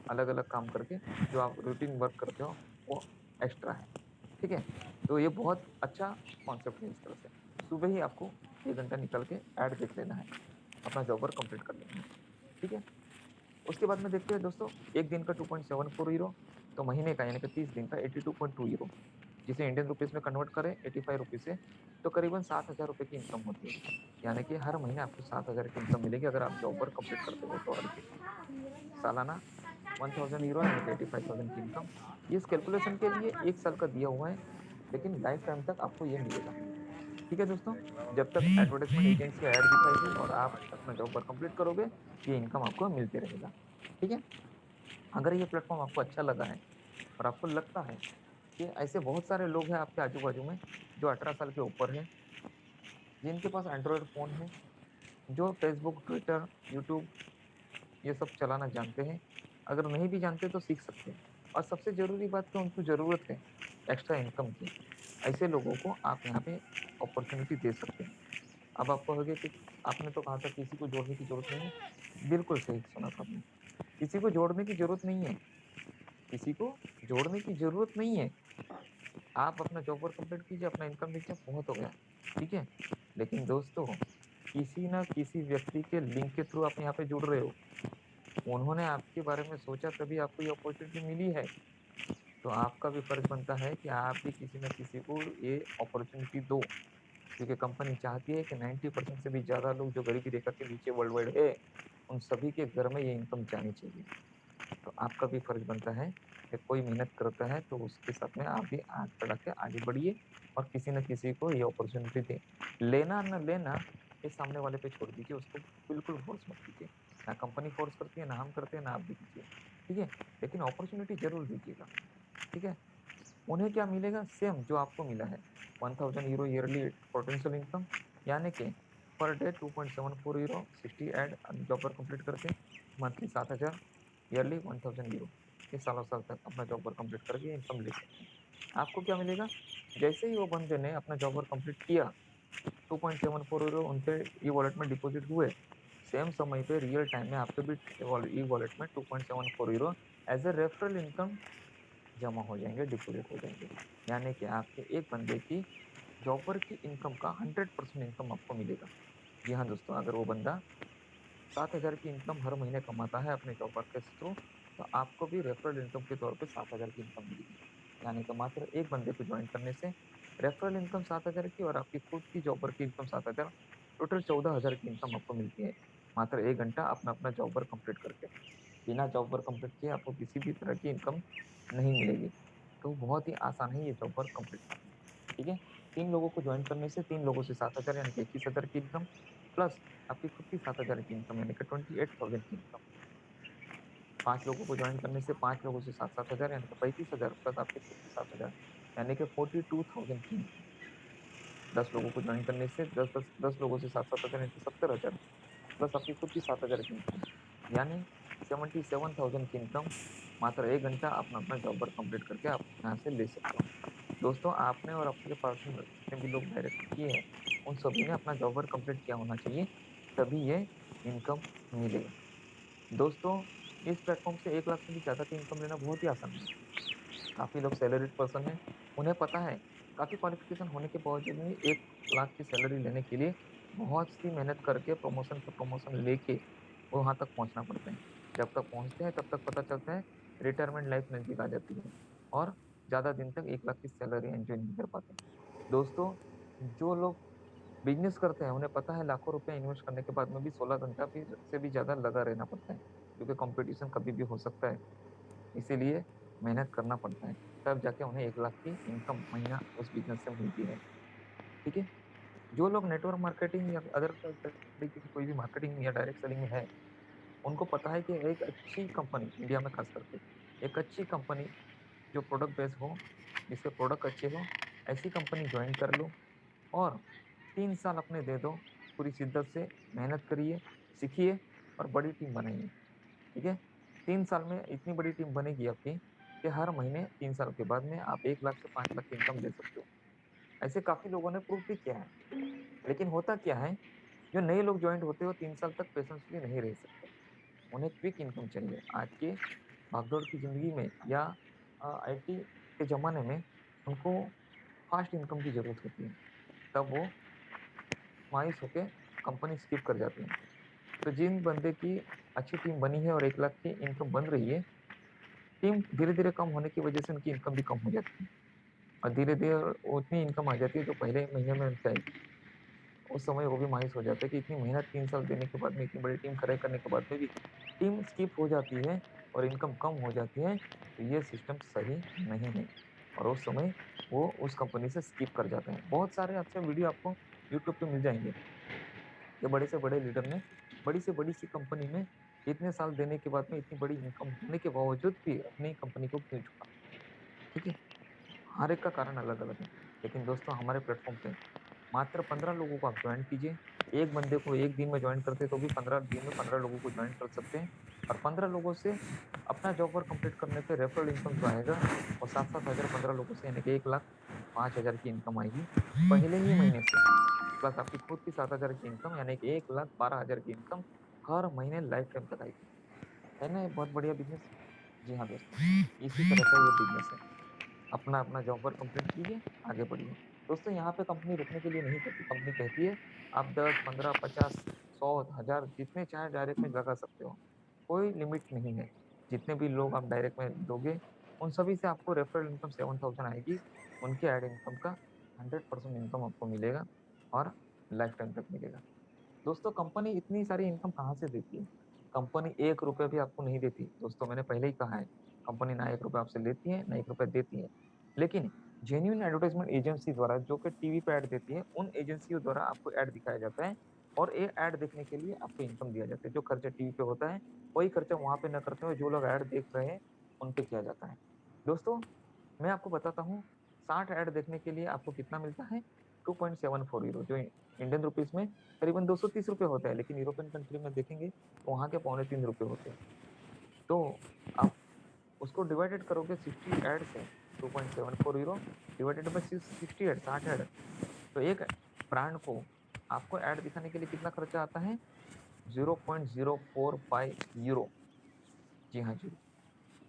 B: अलग-अलग काम करके, जो आप रूटीन वर्क करते हो, वो एक्स्ट्रा है। ठीक है? तो ये बहुत अच्छा कॉन्सेप्ट है इस तरह से। सुबह ही आपको 1 घंटा निकाल के ऐड देख लेना है, अपना जॉब वर्क कंप्लीट कर लेना है। ठीक है? उसके बाद में देखते हैं दोस्तों, 1 दिन का 2.74 यूरो, तो महीने का यानी कि 30 दिन का 82.2 यूरो, जिसे इंडियन रुपीज़ में कन्वर्ट करें 85 रुपीज़ से, तो करीबन 7,000 रुपए की इनकम होती है। यानी कि हर महीने आपको 7,000 की इनकम मिलेगी अगर आप जॉब वर्क कंप्लीट करते हो तो हर दिन। सालाना 1000 यूरो यानी कि 85,000 की इनकम। ये इस कैलकुलेशन के लिए 1 साल का दिया हुआ है, लेकिन लाइफ टाइम तक आपको ये मिलेगा। ठीक है दोस्तों? जब तक एडवर्टाइज़मेंट एजेंसी ऐड दिखाएगी और आप अपना जॉब वर्क कंप्लीट करोगे, ये इनकम आपको मिलते रहेगा। ठीक है? अगर ये प्लेटफ़ॉर्म आपको अच्छा लगा है और आपको लगता है कि ऐसे बहुत सारे लोग हैं आपके आजू-बाजू में जो 18 साल के ऊपर हैं, जिनके पास एंड्रॉयड फ़ोन है, जो फ़ेसबुक, ट्विटर, यूट्यूब ये सब चलाना जानते हैं। अगर नहीं भी जानते तो सीख सकते हैं और सबसे ज़रूरी बात कि उनको ज़रूरत है एक्स्ट्रा इनकम की। ऐसे लोगों को आप यहाँ पे अपॉर्च्युनिटी दे सकते हैं। अब आप कहोगे कि आपने तो कहा था किसी को जोड़ने की ज़रूरत नहीं है। बिल्कुल सही सुना था आपने। किसी को जोड़ने की ज़रूरत नहीं है। किसी को जोड़ने की ज़रूरत नहीं है। आप अपना जॉब वर्क कंप्लीट कीजिए, अपना इनकम लीजिए, बहुत हो गया। ठीक है? लेकिन दोस्तों, किसी न किसी व्यक्ति के लिंक के थ्रू आप यहाँ पे जुड़ रहे हो। उन्होंने आपके बारे में सोचा तभी आपको ये अपॉर्च्युनिटी मिली है। तो आपका भी फर्ज़ बनता है कि आप भी किसी न किसी को ये अपॉर्च्युनिटी दो। क्योंकि कंपनी चाहती है कि 90% से भी ज़्यादा लोग जो गरीबी रेखा के नीचे वर्ल्ड वाइड है, उन सभी के घर में ये इनकम जानी चाहिए। तो आपका भी फर्ज़ बनता है कि कोई मेहनत करता है तो उसके साथ में आप भी हाथ बढ़ा के आगे बढ़िए और किसी न किसी को ये अपॉर्च्युनिटी दें। लेना ना लेना, ये सामने वाले पे छोड़ दीजिए, उसको बिल्कुल फ़ोर्स मत कीजिए। ना कंपनी फ़ोर्स करती है, ना हम करते हैं, ना आप भी कीजिए। ठीक है? लेकिन अपॉर्च्युनिटी ज़रूर दीजिएगा। ठीक है? उन्हें क्या मिलेगा? सेम जो आपको मिला है, 1000 यूरो ईयरली पोटेंशियल इनकम, यानी कि per day 2.74 euro 60 add job पर कंप्लीट करके मंथली 7,000, ईयरली 1000 यूरो। ये सालों-साल तक अपना जॉब वर्क कंप्लीट करके इनकम ले सकते हैं। आपको क्या मिलेगा? जैसे ही वो बंदे ने अपना जॉब वर्क कंप्लीट किया, 2.74 यूरो उनके ई-वॉलेट में डिपॉज़िट हुए, सेम समय पे रियल टाइम में आपके भी ई-वॉलेट में 2.74 euro as a referral income जमा हो जाएँगे, डिपॉज़िट हो जाएँगे। यानी कि आपके एक बंदे की जॉबर की इनकम का 100% इनकम आपको मिलेगा। जी हाँ दोस्तों, अगर वो बंदा 7,000 की इनकम हर महीने कमाता है अपने जॉब वर्क के थ्रू, तो आपको भी रेफरल इनकम के तौर पे 7,000 की इनकम मिलेगी। यानी कि मात्र एक बंदे को जॉइन करने से रेफरल इनकम 7,000 की और आपकी खुद की जॉब वर्क की इनकम 7,000, टोटल 14,000 की इनकम आपको मिलती है। मात्र 1 घंटा अपना-अपना जॉब वर्क कंप्लीट करके। बिना जॉब वर्क कंप्लीट किए आपको किसी भी तरह की इनकम नहीं मिलेगी। तो बहुत ही आसान है ये जॉब वर्क कंप्लीट करना। ठीक है? 3 लोगों को जॉइन करने से 3 लोगों से 7,000 यानी कि 21,000 की इनकम प्लस आपकी खुद की 7,000 की इनकम यानी कि 28,000 की इनकम। 5 लोगों को जॉइन करने से 5 लोगों से 7,000 यानी कि 35,000 प्लस आपकी खुद की 7,000 यानी कि 42,000 की इनकम। 10 लोगों को जॉइन करने से 10 लोगों से 7,000 यानी कि 70,000 प्लस आपकी खुद की 7,000 की इनकम, यानी 77,000 की इनकम मात्र 1 घंटा अपना-अपना जॉब वर्क कंप्लीट करके आप यहाँ से ले सकते हो। दोस्तों, आपने और आपके पास में जितने भी लोग डायरेक्ट किए हैं, उन सभी ने अपना जॉब वर्क कंप्लीट किया होना चाहिए, तभी ये इनकम मिलेगा। दोस्तों, इस प्लेटफ़ॉर्म से 1 लाख से भी ज़्यादा की इनकम लेना बहुत ही आसान है। काफ़ी लोग सैलरीड पर्सन हैं, उन्हें पता है, काफ़ी क्वालिफ़िकेशन होने के बावजूद भी 1 लाख की सैलरी लेने के लिए बहुत सी मेहनत करके प्रमोशन पे प्रमोशन लेके वो वहाँ तक पहुँचना पड़ता है। जब तक पहुँचते हैं तब तक पता चलता है रिटायरमेंट लाइफ़ नज़दीक आ जाती है और ज़्यादा दिन तक 1 लाख की सैलरी एन्जॉय नहीं कर पाते। दोस्तों, जो लोग बिज़नेस करते हैं, उन्हें पता है लाखों रुपए इन्वेस्ट करने के बाद में भी 16 घंटा फिर से भी ज़्यादा लगा रहना पड़ता है, क्योंकि कॉम्पिटिशन कभी भी हो सकता है। इसीलिए मेहनत करना पड़ता है, तब जाके उन्हें 1 लाख की इनकम महीना उस बिज़नेस से मिलती है, ठीक है? जो लोग नेटवर्क मार्केटिंग या अदर तरीके की कोई भी मार्केटिंग या डायरेक्ट सेलिंग में है, उनको पता है कि एक अच्छी कंपनी इंडिया में खास करके, एक अच्छी कंपनी जो प्रोडक्ट बेस्ड हो, जिसके प्रोडक्ट अच्छे हो, ऐसी कंपनी जॉइन कर लो और 3 साल अपने दे दो, पूरी शिद्दत से मेहनत करिए, सीखिए और बड़ी टीम बनाइए, ठीक है? 3 साल में इतनी बड़ी टीम बनेगी आपकी कि हर महीने 3 साल के बाद में आप 1 लाख से 5 लाख की इनकम ले सकते हो। ऐसे काफ़ी लोगों ने प्रूव भी किया है। लेकिन होता क्या है, जो नए लोग जॉइन होते हो 3 साल तक पेशेंसली नहीं रह सकते। उन्हें क्विक इनकम चाहिए। आज के भागदौड़ की ज़िंदगी में या आईटी के ज़माने में उनको फास्ट इनकम की ज़रूरत होती है। तब वो मायूस होके कंपनी स्किप कर जाते हैं। तो जिन बंदे की अच्छी टीम बनी है और 1 लाख की इनकम बन रही है, टीम धीरे-धीरे कम होने की वजह से उनकी इनकम भी कम हो जाती है और धीरे-धीरे उतनी इनकम आ जाती है जो पहले महीने में उनकी आई थी। उस समय वो भी मायूस हो जाते हैं कि इतनी मेहनत 3 साल देने के बाद में, इतनी बड़ी टीम खड़े करने के बाद में भी टीम स्किप हो जाती है और इनकम कम हो जाती है, तो ये सिस्टम सही नहीं है और उस समय वो उस कंपनी से स्किप कर जाते हैं। बहुत सारे अच्छे वीडियो आपको यूट्यूब पे मिल जाएँगे कि बड़े से बड़े लीडर ने बड़ी से बड़ी सी कंपनी में इतने साल देने के बाद में इतनी बड़ी इनकम होने के बावजूद भी अपनी कंपनी को क्यों छोड़ा, ठीक है? हर एक का कारण अलग-अलग है। लेकिन दोस्तों हमारे प्लेटफ़ॉर्म पे मात्र 15 लोगों को आप जॉइन कीजिए। एक बंदे को 1 दिन में जॉइन करते हैं तो भी 15 दिन में 15 लोगों को जॉइन कर सकते हैं और 15 लोगों से अपना जॉब वर्क कंप्लीट करने पे रेफरल इनकम जो आएगा वो 7-7 हज़ार 15 लोगों से यानी कि 1,05,000 की इनकम आएगी पहले ही महीने से। प्लस आपकी खुद की 7,000 की इनकम यानी कि 1,12,000 की इनकम हर महीने लाइफ टाइम तक आएगी। है ना ये बहुत बढ़िया बिज़नेस? जी हाँ दोस्तों, इसी तरह का ये बिज़नेस है। अपना-अपना जॉब वर्क कंप्लीट कीजिए, आगे बढ़िए। दोस्तों यहाँ पे कंपनी रुकने के लिए नहीं कहती, कंपनी कहती है आप 10, 15, 50, 100, 1000 जितने चाहे डायरेक्ट में लगा सकते हो। कोई लिमिट नहीं है। जितने भी लोग आप डायरेक्ट में दोगे, उन सभी से आपको रेफरल इनकम 7000 आएगी। उनके ऐड इनकम का 100% इनकम आपको मिलेगा और लाइफ टाइम तक मिलेगा। दोस्तों कंपनी इतनी सारी इनकम कहाँ से देती है? कंपनी ₹1 भी आपको नहीं देती। दोस्तों मैंने पहले ही कहा है, कंपनी ना ₹1 आपसे लेती है, ना ₹1 देती है। लेकिन जेन्युइन एडवर्टाइज़मेंट एजेंसी द्वारा जो कि टीवी पे ऐड देती है, उन एजेंसियों द्वारा आपको ऐड दिखाया जाता है और ये ऐड देखने के लिए आपको इनकम दिया जाता है। जो खर्चा टीवी पे होता है, वही खर्चा वहाँ पे ना करते हुए जो लोग ऐड देख रहे हैं, उन पे किया जाता है। दोस्तों, मैं आपको बताता हूँ 60 ऐड देखने के लिए आपको कितना मिलता है? 2.74 यूरो जो इंडियन रुपीज़ में करीबन ₹230 होता है, लेकिन यूरोपियन कंट्री में देखेंगे तो वहाँ के पौने ₹3 होते हैं। तो आप उसको डिवाइडेड करोगे 60 ऐड से 2.74 euro divided by 60 add 60 add तो एक ब्रांड को आपको ऐड दिखाने के लिए कितना खर्चा आता है? 0.045 यूरो। जी हाँ जी,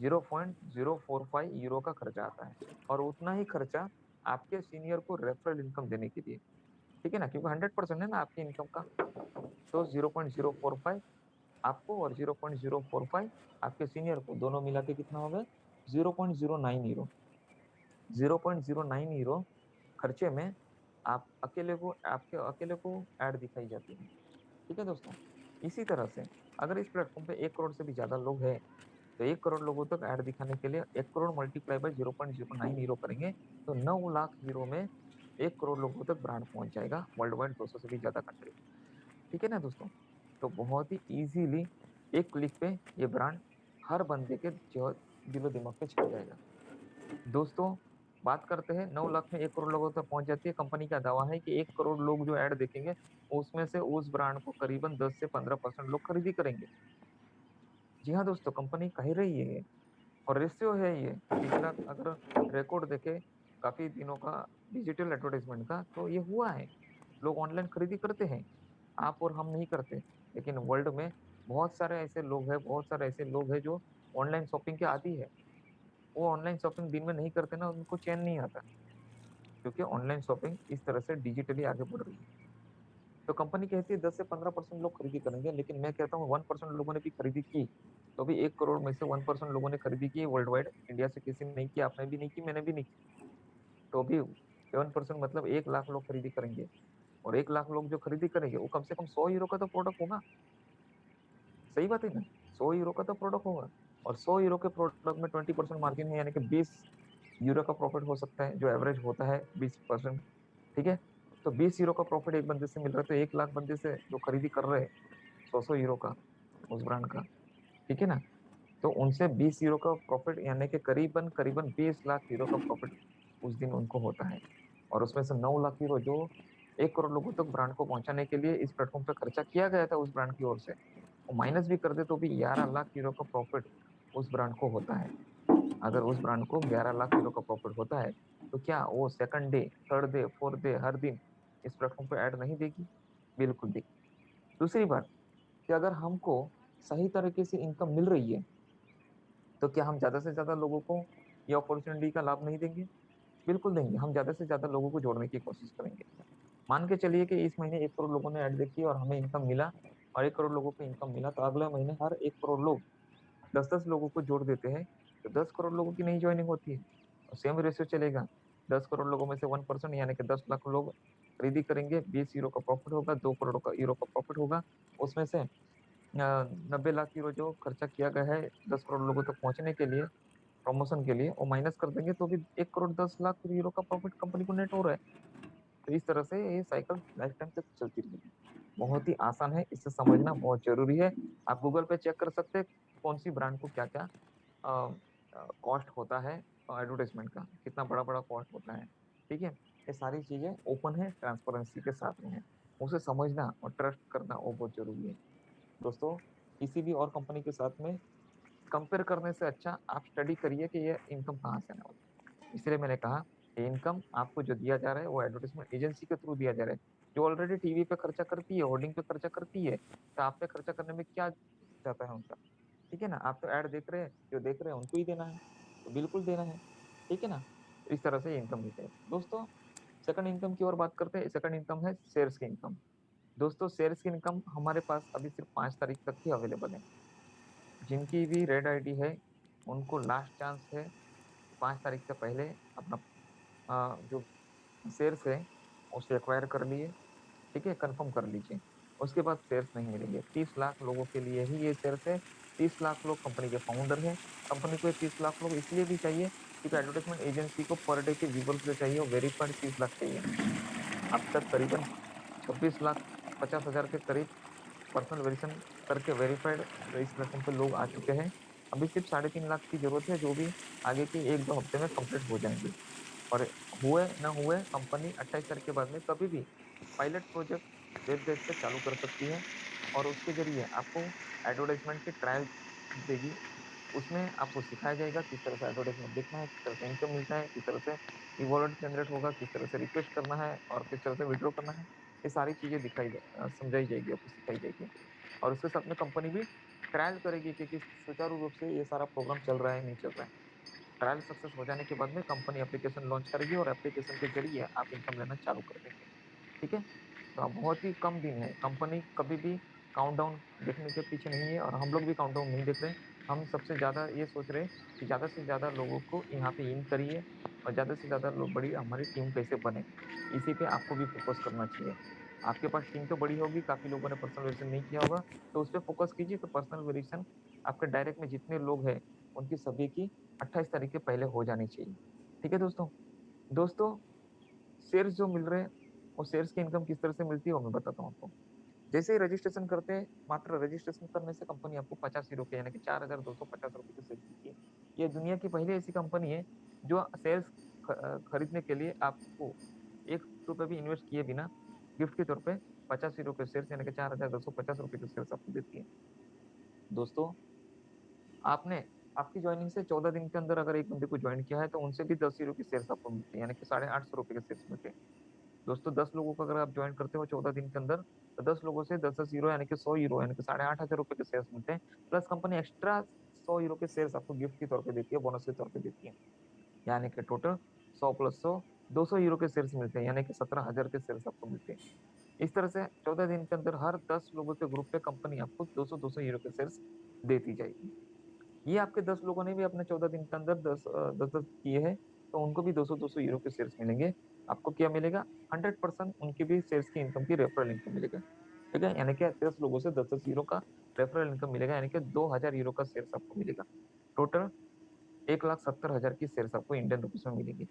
B: 0.045 यूरो का खर्चा आता है और उतना ही खर्चा आपके सीनियर को रेफरल इनकम देने के लिए, ठीक है ना? क्योंकि 100% है ना आपकी इनकम का, तो 0.045 आपको और 0.045 आपके सीनियर को, दोनों मिला के कितना हो गया? 0.09 यूरो। 0.09 यूरो खर्चे में आप अकेले को आपके अकेले को ऐड दिखाई जाती है। ठीक है दोस्तों? इसी तरह से अगर इस प्लेटफ़ॉर्म पे 1 करोड़ से भी ज़्यादा लोग हैं, तो 1 करोड़ लोगों तक ऐड दिखाने के लिए 1 करोड़ मल्टीप्लाई बाय 0.09 यूरो करेंगे, तो 9 लाख यूरो में 1 करोड़ लोगों तक ब्रांड पहुँच जाएगा वर्ल्ड वाइड 200 से भी ज़्यादा कंट्री में। ठीक है ना दोस्तों? तो बहुत ही ईज़िली एक क्लिक पे ये ब्रांड हर बंदे के जो दिलो-दिमाग पे छा जाएगा। दोस्तों, बात करते हैं 9 लाख में 1 करोड़ लोगों तक पहुँच जाती है। कंपनी का दावा है कि 1 करोड़ लोग जो ऐड देखेंगे, उसमें से उस ब्रांड को करीबन 10 से 15% लोग खरीदी करेंगे। जी हाँ दोस्तों, कंपनी कह रही है ये और रेशियो है ये। पिछला अगर रिकॉर्ड देखें काफ़ी दिनों का डिजिटल एडवर्टाइज़मेंट का, तो ये हुआ है। लोग ऑनलाइन खरीदी करते हैं, आप और हम नहीं करते। लेकिन वर्ल्ड में बहुत सारे ऐसे लोग हैं जो ऑनलाइन शॉपिंग के आदी है। वो ऑनलाइन शॉपिंग दिन में नहीं करते ना, उनको चैन नहीं आता, क्योंकि ऑनलाइन शॉपिंग इस तरह से डिजिटली आगे बढ़ रही है। तो कंपनी कहती है 10 से 15% लोग खरीदी करेंगे, लेकिन मैं कहता हूँ 1% लोगों ने भी खरीदी की, तो भी 1 करोड़ में से 1% लोगों ने खरीदी की वर्ल्ड वाइड, इंडिया से किसी ने नहीं की, आपने भी नहीं की, मैंने भी नहीं की। तो भी 7% मतलब 1 लाख लोग खरीदी करेंगे, और 1 लाख लोग जो खरीदी करेंगे वो कम से कम 100 यूरो का तो प्रोडक्ट होगा। सही बात है ना, 100 यूरो का तो प्रोडक्ट होगा, और 100 यूरो के प्रोडक्ट में 20% मार्जिन है, यानी कि 20 यूरो का प्रॉफिट हो सकता है, जो एवरेज होता है 20%। ठीक है, तो 20 यूरो का प्रॉफिट एक बंदे से मिल रहा है, तो 1 लाख बंदे से जो खरीदी कर रहे हैं 100 यूरो का उस ब्रांड का, ठीक है ना, तो उनसे 20 यूरो का प्रॉफिट, यानी कि करीबन करीबन 20 लाख यूरो का प्रॉफिट उस दिन उनको होता है। और उसमें से 9 लाख यूरो जो 1 करोड़ लोगों तक ब्रांड को पहुंचाने के लिए इस प्लेटफॉर्म पे खर्चा किया गया था उस ब्रांड की ओर से, वो माइनस भी कर दे तो भी 11 लाख यूरो का प्रॉफिट उस ब्रांड को होता है। अगर उस ब्रांड को 11 लाख यूरो का प्रॉफिट होता है, तो क्या वो second day, third day, fourth day हर दिन इस प्लेटफॉर्म पे ऐड नहीं देगी? बिल्कुल देगी। दूसरी बात, कि अगर हमको सही तरीके से इनकम मिल रही है, तो क्या हम ज्यादा से ज्यादा लोगों को ये अपॉर्चुनिटी का लाभ नहीं देंगे? बिल्कुल देंगे, हम ज्यादा से ज्यादा लोगों को जोड़ने की कोशिश करेंगे। मान के चलिए कि इस महीने 1 करोड़ लोगों ने ऐड देखी और हमें इनकम मिला, और 1 करोड़ लोगों को इनकम मिला, तो अगले महीने हर 1 करोड़ लोग 10-10 लोगों को जोड़ देते हैं, तो 10 करोड़ लोगों की नई ज्वाइनिंग होती है, और सेम रेशियो चलेगा। 10 करोड़ लोगों में से 1% यानी कि 10 लाख लोग खरीदी करेंगे, 20 यूरो का प्रॉफिट होगा, 2 करोड़ का यूरो का प्रॉफिट होगा, उसमें से 90 लाख यूरो जो खर्चा किया गया है 10 करोड़ लोगों तक पहुंचने के लिए, प्रमोशन के लिए, वो माइनस कर देंगे, तो भी 1 करोड़ 10 लाख यूरो का प्रॉफिट कंपनी को नेट हो रहा है। तो इस तरह से ये साइकिल लाइफ टाइम तक चलती रहेगी। बहुत ही आसान है, इसे समझना बहुत जरूरी है। आप गूगल पे चेक कर सकते हैं कौन सी ब्रांड को क्या क्या कॉस्ट होता है, एडवर्टाइजमेंट का कितना बड़ा बड़ा कॉस्ट होता है। ठीक है, ये सारी चीजें ओपन है, ट्रांसपेरेंसी के साथ में है, उसे समझना और ट्रस्ट करना वो बहुत जरूरी है। दोस्तों, किसी भी और कंपनी के साथ में कंपेयर करने से अच्छा आप स्टडी करिए कि ये इनकम कहाँ से आने वाली है। इसलिए मैंने कहा कि इनकम आपको जो दिया जा रहा है वो एडवर्टाइजमेंट एजेंसी के थ्रू दिया जा रहा है, जो ऑलरेडी टीवी पे खर्चा करती है, होर्डिंग पे खर्चा करती है, तो आप पे खर्चा करने में क्या जाता है उनका? ठीक है ना, आप तो ऐड देख रहे हैं, जो देख रहे हैं उनको ही देना है, तो बिल्कुल देना है। ठीक है ना, तो इस तरह से इनकम देते हैं दोस्तों। सेकंड इनकम की ओर बात करते हैं। सेकंड इनकम है शेयर्स की इनकम। दोस्तों, शेयर्स की इनकम हमारे पास अभी सिर्फ 5 तारीख तक ही अवेलेबल है। जिनकी भी रेड आईडी है उनको लास्ट चांस है, 5 तारीख से पहले अपना जो शेयर्स है उसे एक्वायर कर लिए। ठीक है, कंफर्म कर लीजिए, उसके बाद शेयर्स नहीं मिलेंगे। 30 लाख लोगों के लिए ही ये शेयर्स है। 30 लाख लोग कंपनी के फाउंडर हैं। कंपनी को ये 30 लाख लोग इसलिए भी चाहिए क्योंकि एडवर्टाइजमेंट एजेंसी को पर डे के व्यूवर्स जो चाहिए वो वेरीफाइड 30 लाख चाहिए। अब तक करीबन 26,50,000 के करीब पर्सनल वेरिएशन करके वेरीफाइड इस प्लेटफॉर्म पे लोग आ चुके हैं। अभी सिर्फ 3.5 लाख की जरूरत है, जो भी आगे के 1-2 हफ्ते में कंप्लीट हो जाएंगे। और हुए ना हुए, कंपनी 28 तारीख के बाद में कभी भी पायलट प्रोजेक्ट वेब बेस पे चालू कर सकती है, और उसके जरिए आपको एडवर्टाइजमेंट के ट्रायल देगी। उसमें आपको सिखाया जाएगा किस तरह से एडवर्टाइजमेंट देखना है, किस तरह से इनकम मिलता है, किस तरह से वॉलेट जनरेट होगा, किस तरह से रिक्वेस्ट करना है और किस तरह से विड्रॉ करना है। ये सारी चीजें समझाई जाएगी, आपको सिखाई जाएगी। और उसके साथ में कंपनी भी ट्रायल करेगी कि किस सुचारू रूप से ये सारा प्रोग्राम चल रहा है नहीं चल रहा है। ट्रायल सक्सेस हो जाने के बाद में कंपनी एप्लीकेशन लॉन्च करेगी, और एप्लीकेशन के जरिए आप इनकम लेना चालू कर देंगे। ठीक है, तो अब बहुत ही कम दिन है। कंपनी कभी भी काउंटडाउन देखने के पीछे नहीं है, और हम लोग भी काउंटडाउन नहीं देख रहे हैं। हम सबसे ज्यादा ये सोच रहे हैं कि ज्यादा से ज्यादा लोगों को यहाँ पे इन करिए, और ज्यादा से ज्यादा लोग बड़ी हमारी टीम कैसे बने, इसी पे आपको भी फोकस करना चाहिए। आपके पास टीम तो बड़ी होगी, काफी लोगों ने पर्सनल वेरिएशन नहीं किया होगा, तो उस पर फोकस कीजिए। तो पर्सनल वेरिएशन आपके डायरेक्ट में जितने लोग हैं उनकी सभी की 28 तारीख के पहले हो जानी चाहिए। ठीक है दोस्तों। दोस्तों, शेयर्स जो मिल रहे हैं, वो शेयर्स की इनकम किस तरह से मिलती है वो मैं बताता हूँ आपको। जैसे ही रजिस्ट्रेशन करते हैं, मात्र रजिस्ट्रेशन करने से कंपनी आपको 85 रुपये यानी कि 4,250 रुपये के शेयर देती है। ये दुनिया की पहली ऐसी कंपनी है जो शेयर्स खरीदने के लिए आपको 1 रुपये भी इन्वेस्ट किए बिना गिफ्ट के तौर पे 85 रुपये शेयर यानी कि 4,250 रुपये के शेयर आपको देती है। दोस्तों, आपने आपकी ज्वाइनिंग से 14 दिन के अंदर अगर एक बंदे को ज्वाइन किया है, तो उनसे भी 10 यूरो की शेयर आपको मिलती है, यानी कि 850 रुपये के शेयर मिलते हैं। दोस्तों, 10 लोगों को अगर आप ज्वाइन करते हो 14 दिन के अंदर, तो 10 लोगों से 10-10 यूरो यानी कि 100 यूरो यानी कि 8,500 रुपये के शेयर मिलते हैं। प्लस कंपनी एक्स्ट्रा 100 यूरो के शेयर्स आपको गिफ्ट के तौर पे देती है, बोनस के तौर पे देती है। यानी कि टोटल 100 + 100 200 यूरो के शेयर्स मिलते हैं, यानी कि 17,000 के शेयर्स आपको मिलते हैं। इस तरह से 14 दिन के अंदर हर 10 लोगों के ग्रुप पे कंपनी आपको 200-200 यूरो के शेयर्स देती जाएगी। ये आपके 10 लोगों ने भी अपने 14 दिन के अंदर 10-10 किए हैं, तो उनको भी 200-200 यूरो के शेयर्स मिलेंगे। आपको क्या मिलेगा? 100% उनके भी शेयर्स की इनकम की रेफरल इनकम मिलेगा। ठीक है? यानी कि 10 लोगों से 10-10 यूरो का रेफरल इनकम मिलेगा, यानी कि 2000 यूरो का शेयर्स आपको मिलेगा। टोटल 1,70,000 की शेयर्स आपको इंडियन रुपीस में मिलेंगी।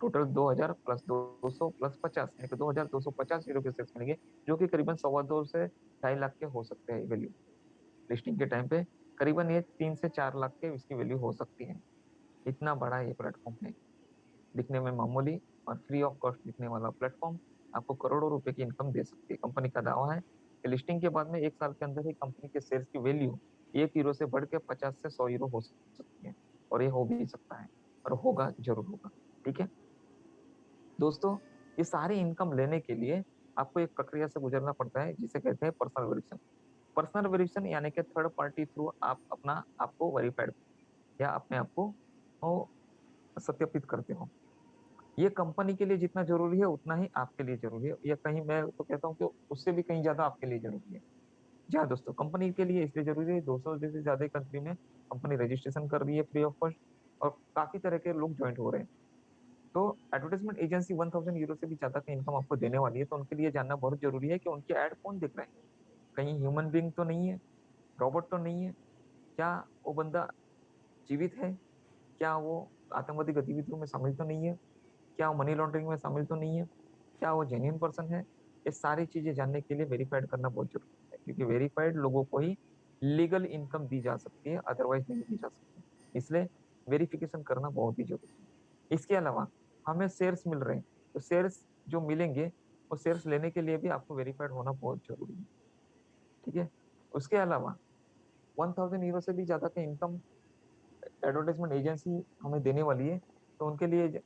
B: टोटल 2000 प्लस 200 प्लस 50 यानी कि 2250 यूरो के शेयर्स मिलेंगे, जो कि करीबन 2.25 से 2.5 लाख के हो सकते हैं वैल्यू। लिस्टिंग के टाइम पे करीबन ये 3 से 4 लाख के इसकी वैल्यू हो सकती है। इतना बड़ा ये प्लेटफॉर्म है। दिखने में मामूली और फ्री ऑफ कॉस्ट दिखने वाला प्लेटफॉर्म आपको करोड़ों रुपए की इनकम दे सकती है। कंपनी का दावा है कि लिस्टिंग के बाद में 1 साल के अंदर ही कंपनी के शेयर्स की वैल्यू 1 यूरो से बढ़ के 50 से 100 यूरो हो सकती है, और ये हो भी सकता है और होगा, जरूर होगा। ठीक है दोस्तों, ये सारी इनकम लेने के लिए आपको एक प्रक्रिया से गुजरना पड़ता है, जिसे कहते हैं पर्सनल वेरिफिकेशन। पर्सनल वेरिफिकेशन यानी कि थर्ड पार्टी थ्रू आप अपना आपको वेरीफाइड या अपने आप को सत्यापित करते हो। ये कंपनी के लिए जितना जरूरी है उतना ही आपके लिए जरूरी है, या कहीं मैं तो कहता हूँ कि उससे भी कहीं ज्यादा आपके लिए जरूरी है। जी हाँ दोस्तों, कंपनी के लिए इसलिए जरूरी है, 200 से ज्यादा कंट्री में कंपनी रजिस्ट्रेशन कर रही है फ्री ऑफ कॉस्ट, और काफी तरह के लोग ज्वाइंट हो रहे हैं। तो एडवर्टाइजमेंट एजेंसी 1000 यूरो से भी ज्यादा का इनकम आपको देने वाली है, तो उनके लिए जानना बहुत जरूरी है कि उनके ऐड कौन देख रहे हैं। कहीं ह्यूमन बीइंग तो नहीं है, रोबोट तो नहीं है, क्या वो बंदा जीवित है, क्या वो आतंकवादी गतिविधियों में शामिल तो नहीं है, क्या वो मनी लॉन्ड्रिंग में शामिल तो नहीं है, क्या वो जेन्युइन पर्सन है। ये सारी चीजें जानने के लिए वेरीफाइड करना बहुत जरूरी है, क्योंकि वेरीफाइड लोगों को ही लीगल इनकम दी जा सकती है, अदरवाइज नहीं दी जा सकती। इसलिए वेरिफिकेशन करना बहुत ही जरूरी है। इसके अलावा हमें शेयर्स मिल रहे हैं, तो शेयर्स जो मिलेंगे वो शेयर्स लेने के लिए भी आपको वेरीफाइड होना बहुत जरूरी है। ठीक है, उसके अलावा 1000 यूरो से भी ज्यादा का इनकम एडवर्टाइजमेंट एजेंसी हमें देने वाली है, तो उनके लिए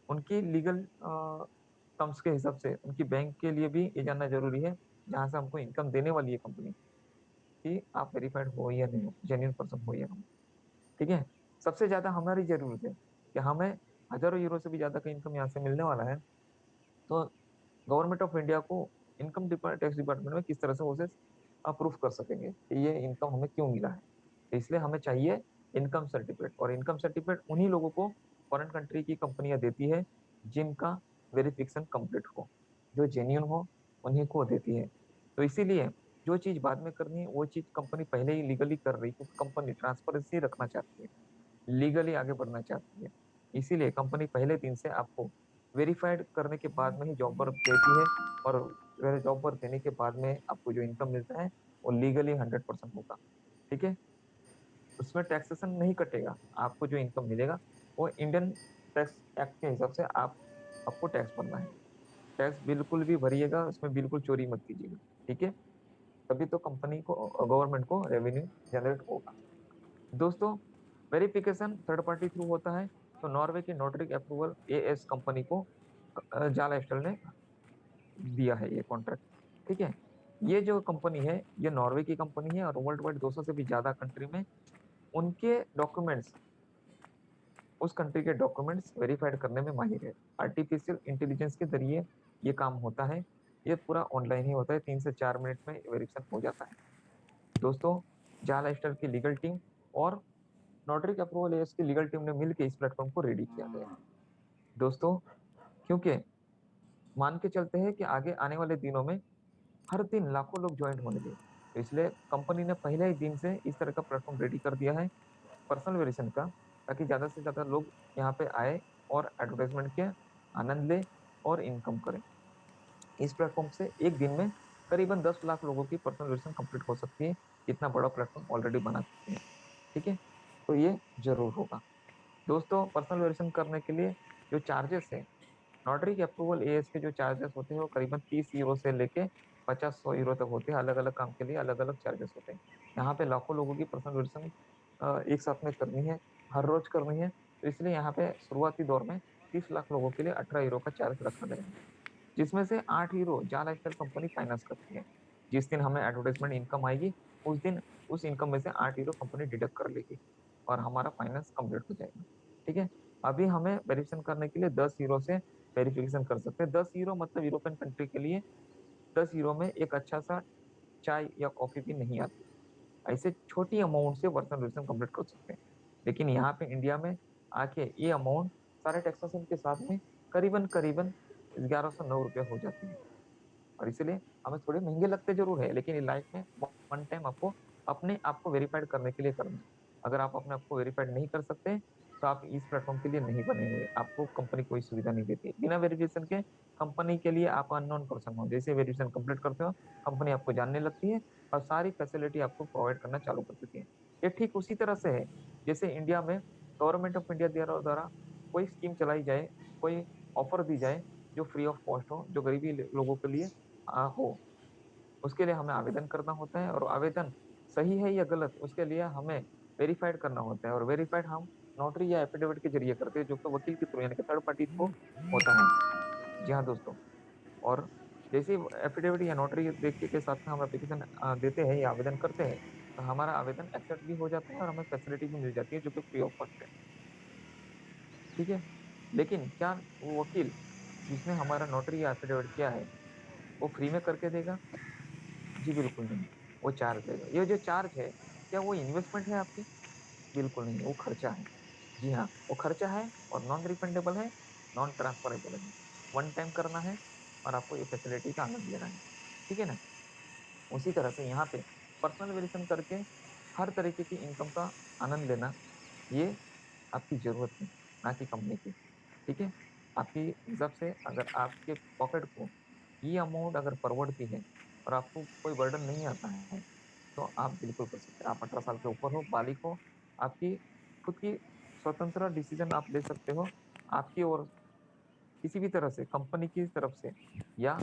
B: उनकी लीगल टर्म्स के हिसाब से उनकी बैंक के लिए भी ये जानना जरूरी है, जहां से हमको इनकम देने वाली है कंपनी, कि आप वेरीफाइड हो या नहीं हो, जेन्युइन पर्सन हो या नहीं। ठीक है, सबसे ज्यादा हमारी जरूरत है कि हमें हजारों यूरो से भी ज्यादा का इनकम यहाँ से मिलने वाला है, तो गवर्नमेंट ऑफ इंडिया को इनकम टैक्स डिपार्टमेंट में किस तरह से उसे अप्रूव कर सकेंगे कि ये इनकम हमें क्यों मिला है। तो इसलिए हमें चाहिए इनकम सर्टिफिकेट, और इनकम सर्टिफिकेट उन्हीं लोगों को फॉरेन कंट्री की कंपनियां देती है जिनका वेरिफिकेशन कंप्लीट हो, जो जेन्यून हो, उन्हीं को देती है। तो इसीलिए जो चीज बाद में करनी है वो चीज कंपनी पहले ही लीगली कर रही है, क्योंकि कंपनी ट्रांसपेरेंसी रखना चाहती है, लीगली आगे बढ़ना चाहती है। इसीलिए कंपनी पहले दिन से आपको वेरीफाइड करने के बाद में ही जॉब वर्क देती है, और जॉब वर्क देने के बाद में आपको जो इनकम मिलता है वो लीगली 100% होगा। ठीक है, उसमें टैक्सेशन नहीं कटेगा, आपको जो इनकम मिलेगा वो इंडियन टैक्स एक्ट के हिसाब से आपको टैक्स भरना है। टैक्स बिल्कुल भी भरिएगा, उसमें बिल्कुल चोरी मत कीजिएगा। ठीक है, तभी तो कंपनी को, गवर्नमेंट को रेवेन्यू जनरेट होगा। दोस्तों, वेरिफिकेशन थर्ड पार्टी थ्रू होता है, तो नॉर्वे की नोटरी अप्रूवल एएस कंपनी को जाला स्टाइल ने दिया है ये कॉन्ट्रैक्ट। ठीक है, ये जो कंपनी है ये नॉर्वे की कंपनी है, और वर्ल्ड वाइड 200 से भी ज्यादा कंट्री में उनके डॉक्यूमेंट्स, उस कंट्री के डॉक्यूमेंट्स वेरीफाइड करने में माहिर है। आर्टिफिशियल इंटेलिजेंस के जरिए ये काम होता है, ये पूरा ऑनलाइन ही होता है, 3 से 4 मिनट में वेरिफिकेशन हो जाता है। दोस्तों, जाला स्टाइल की लीगल टीम और नोटरी अप्रूवल एएस की लीगल टीम ने मिलकर इस प्लेटफॉर्म को रेडी किया गया है। दोस्तों, क्योंकि मान के चलते हैं कि आगे आने वाले दिनों में हर दिन लाखों लोग ज्वाइन होंगे, तो इसलिए कंपनी ने पहले ही दिन से इस तरह का प्लेटफॉर्म रेडी कर दिया है पर्सनल वेरिएशन का, ताकि ज्यादा से ज्यादा लोग यहाँ पे आए और एडवर्टाइजमेंट के आनंद ले और इनकम करें। इस प्लेटफॉर्म से एक दिन में करीबन 10 लाख लोगों की पर्सनल वेरिएशन कंप्लीट हो सकती है, इतना बड़ा प्लेटफॉर्म ऑलरेडी बना चुके हैं। ठीक है, तो ये जरूर होगा। दोस्तों, पर्सनल वेरिएशन करने के लिए जो चार्जेस है, नोटरी के अप्रूवल एएस के जो चार्जेस होते हैं वो करीबन 30 यूरो से लेके 50-100 यूरो तक होते हैं। अलग अलग काम के लिए अलग अलग चार्जेस होते हैं। यहाँ पे लाखों लोगों की पर्सनल वेरिएशन एक साथ में करनी है, हर रोज करनी है, तो इसलिए यहाँ पे शुरुआती दौर में 30 लाख लोगों के लिए 18 यूरो का चार्ज रखा गया है, जिसमें से 8 यूरो जा लाइफस्टाइल कंपनी फाइनेंस करती है। जिस दिन हमें एडवर्टाइजमेंट इनकम आएगी उस दिन उस इनकम में से 8 यूरो कंपनी डिडक्ट कर लेगी। और हमारा फाइनेंस कंप्लीट हो जाएगा। ठीक है, अभी हमें वेरिफिकेशन करने के लिए 10 यूरो से वेरिफिकेशन कर सकते हैं। 10 यूरो मतलब यूरोपियन कंट्री के लिए 10 यूरो में एक अच्छा सा चाय या कॉफी भी नहीं आती। ऐसे छोटी अमाउंट से पर्सनल वेरिफिकेशन कंप्लीट कर सकते हैं। लेकिन यहाँ पे इंडिया में आके ये अमाउंट सारे टैक्सेशन के साथ में करीबन करीबन 1109 रुपये हो जाती है। और इसलिए हमें थोड़े महंगे लगते जरूर है, लेकिन लाइफ में वन टाइम आपको अपने आप को वेरीफाइड करने के लिए करना है। अगर आप अपने आप को वेरीफाइड नहीं कर सकते तो आप इस प्लेटफॉर्म के लिए नहीं बने हुए, आपको कंपनी कोई सुविधा नहीं देती बिना वेरिफिकेशन के। कंपनी के लिए आप अननोन पर्सन हो, जैसे वेरिफिकेशन कंप्लीट करते हो कंपनी आपको जानने लगती है और सारी फैसिलिटी आपको प्रोवाइड करना चालू कर देती है। ये ठीक उसी तरह से है जैसे इंडिया में गवर्नमेंट ऑफ इंडिया द्वारा कोई स्कीम चलाई जाए, कोई ऑफर दी जाए जो फ्री ऑफ कॉस्ट हो, जो गरीबी लोगों के लिए हो। उसके लिए हमें आवेदन करना होता है, और आवेदन सही है या गलत उसके लिए हमें वेरीफाइड करना होता है। और वेरीफाइड हम नोटरी या एफिडेविट के जरिए करते हैं, जो कि वकील के थ्रू यानी कि थर्ड पार्टी को होता है। जी हाँ दोस्तों, और जैसे ही एफिडेविट या नोटरी देखने के साथ में हम एप्लीकेशन देते हैं या आवेदन करते हैं, तो हमारा आवेदन एक्सेप्ट भी हो जाता है और हमें फैसिलिटी भी मिल जाती है जो कि फ्री ऑफ कॉस्ट है। ठीक है, लेकिन क्या वो वकील जिसने हमारा नोटरी या एफिडेविट किया है वो फ्री में करके देगा? जी बिल्कुल नहीं, वो चार्ज लेगा। ये जो चार्ज है, क्या वो इन्वेस्टमेंट है आपकी? बिल्कुल नहीं, वो खर्चा है। जी हाँ, वो खर्चा है और नॉन रिफंडेबल है, नॉन ट्रांसफरेबल है। वन टाइम करना है और आपको ये फैसिलिटी का आनंद लेना है। ठीक है ना? उसी तरह से यहाँ पे पर्सनल वेरिएशन करके हर तरीके की इनकम का आनंद लेना, ये आपकी जरूरत है, ना कि कंपनी की। ठीक है, आपकी हिसाब से अगर आपके पॉकेट को ये अमाउंट अगर परवड़ती है और आपको कोई बर्डन नहीं आता है, तो आप बिल्कुल कर सकते हैं। आप 18 साल के ऊपर हो, बालिग हो, आपकी खुद की स्वतंत्र डिसीजन आप ले सकते हो। आपकी और किसी भी तरह से कंपनी की तरफ से या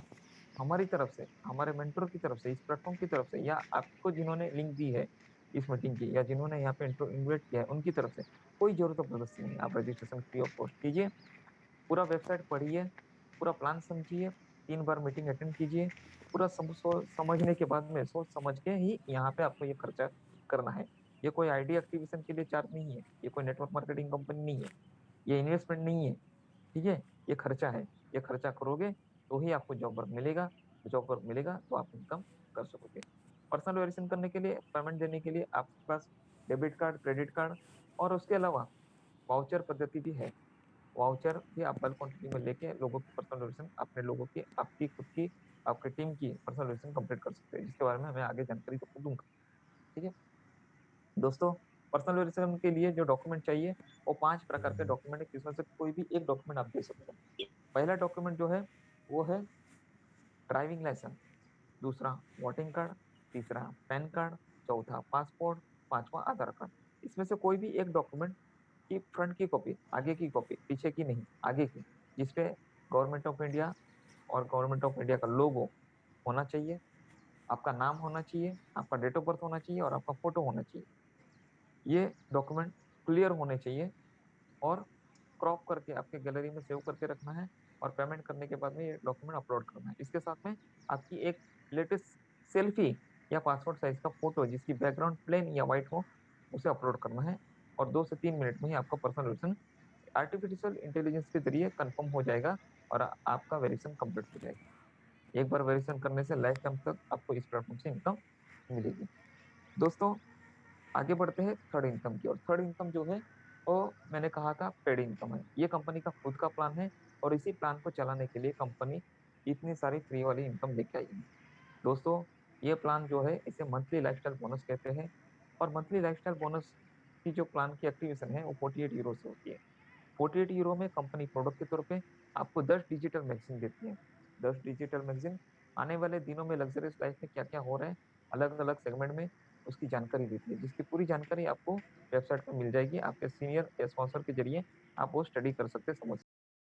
B: हमारी तरफ से, हमारे मेंटर की तरफ से, इस प्लेटफॉर्म की तरफ से, या आपको जिन्होंने लिंक दी है इस मीटिंग की, या जिन्होंने यहाँ पे इन्वाइट किया है उनकी तरफ से कोई जरूरत जबरदस्ती नहीं है। आप रजिस्ट्रेशन फ्री ऑफ कॉस्ट कीजिए, पूरा वेबसाइट पढ़िए, पूरा प्लान समझिए, 3 बार मीटिंग अटेंड कीजिए। पूरा समझने के बाद में सोच समझ के ही यहाँ पे आपको ये खर्चा करना है। ये कोई आईडी एक्टिवेशन के लिए चार्ज नहीं है, ये कोई नेटवर्क मार्केटिंग कंपनी नहीं है, ये इन्वेस्टमेंट नहीं है। ठीक है, ये खर्चा है। ये खर्चा करोगे तो ही आपको जॉब वर्क मिलेगा, जॉब वर्क मिलेगा तो आप इनकम कर सकोगे। पर्सनल वेरिएशन करने के लिए, पेमेंट देने के लिए आपके पास डेबिट कार्ड, क्रेडिट कार्ड और उसके अलावा वाउचर पद्धति भी है। वाउचर भी आप बल्क क्वांटिटी में लेके लोगों की पर्सनल वेरिएशन, अपने लोगों की, आपकी खुद की, आपकी टीम की पर्सनल वेरिएशन कंप्लीट कर सकते हैं, जिसके बारे में हमें आगे जानकारी तो दूंगा। ठीक है दोस्तों, पर्सनल वेरिएशन के लिए जो डॉक्यूमेंट चाहिए वो 5 प्रकार के डॉक्यूमेंट है, जिसमें से कोई भी एक डॉक्यूमेंट आप दे सकते हैं। पहला डॉक्यूमेंट जो है वो है ड्राइविंग लाइसेंस, दूसरा वोटिंग कार्ड, तीसरा पैन कार्ड, चौथा पासपोर्ट, पांचवा आधार कार्ड। इसमें से कोई भी एक डॉक्यूमेंट की फ्रंट की कॉपी, आगे की कॉपी, पीछे की नहीं, आगे की, जिसपे गवर्नमेंट ऑफ इंडिया और गवर्नमेंट ऑफ इंडिया का लोगो होना चाहिए, आपका नाम होना चाहिए, आपका डेट ऑफ बर्थ होना चाहिए और आपका फोटो होना चाहिए। ये डॉक्यूमेंट क्लियर होने चाहिए और क्रॉप करके आपके गैलरी में सेव करके रखना है, और पेमेंट करने के बाद में ये डॉक्यूमेंट अपलोड करना है। इसके साथ में आपकी एक लेटेस्ट सेल्फी या पासपोर्ट साइज का फोटो जिसकी बैकग्राउंड प्लेन या व्हाइट हो, उसे अपलोड करना है। और 2 से 3 मिनट में ही आपका पर्सनल वेरिएशन आर्टिफिशियल इंटेलिजेंस के जरिए कंफर्म हो जाएगा और आपका वेरिएशन कंप्लीट हो जाएगा। एक बार वेरिएशन करने से लाइफ टाइम तक आपको इस प्लेटफॉर्म से इनकम मिलेगी। दोस्तों, आगे बढ़ते हैं थर्ड इनकम की ओर। थर्ड इनकम जो है वो मैंने कहा था पेड इनकम है। ये कंपनी का खुद का प्लान है और इसी प्लान को चलाने के लिए कंपनी इतनी सारी फ्री वाली इनकम लेके आई है। दोस्तों, ये प्लान जो है इसे मंथली लाइफस्टाइल बोनस कहते हैं, और मंथली लाइफस्टाइल बोनस की जो प्लान की एक्टिवेशन है वो 48 यूरो से होती है। 48 यूरो में कंपनी प्रोडक्ट के तौर पे आपको 10 डिजिटल मैगजीन देती है। 10 डिजिटल मैगजीन आने वाले दिनों में लग्जरियस लाइफ में क्या क्या हो रहा है अलग अलग सेगमेंट में, उसकी जानकारी देती है, जिसकी पूरी जानकारी आपको वेबसाइट पर मिल जाएगी। आपके सीनियर या स्पॉन्सर के जरिए आप वो स्टडी कर सकते हैं, समझ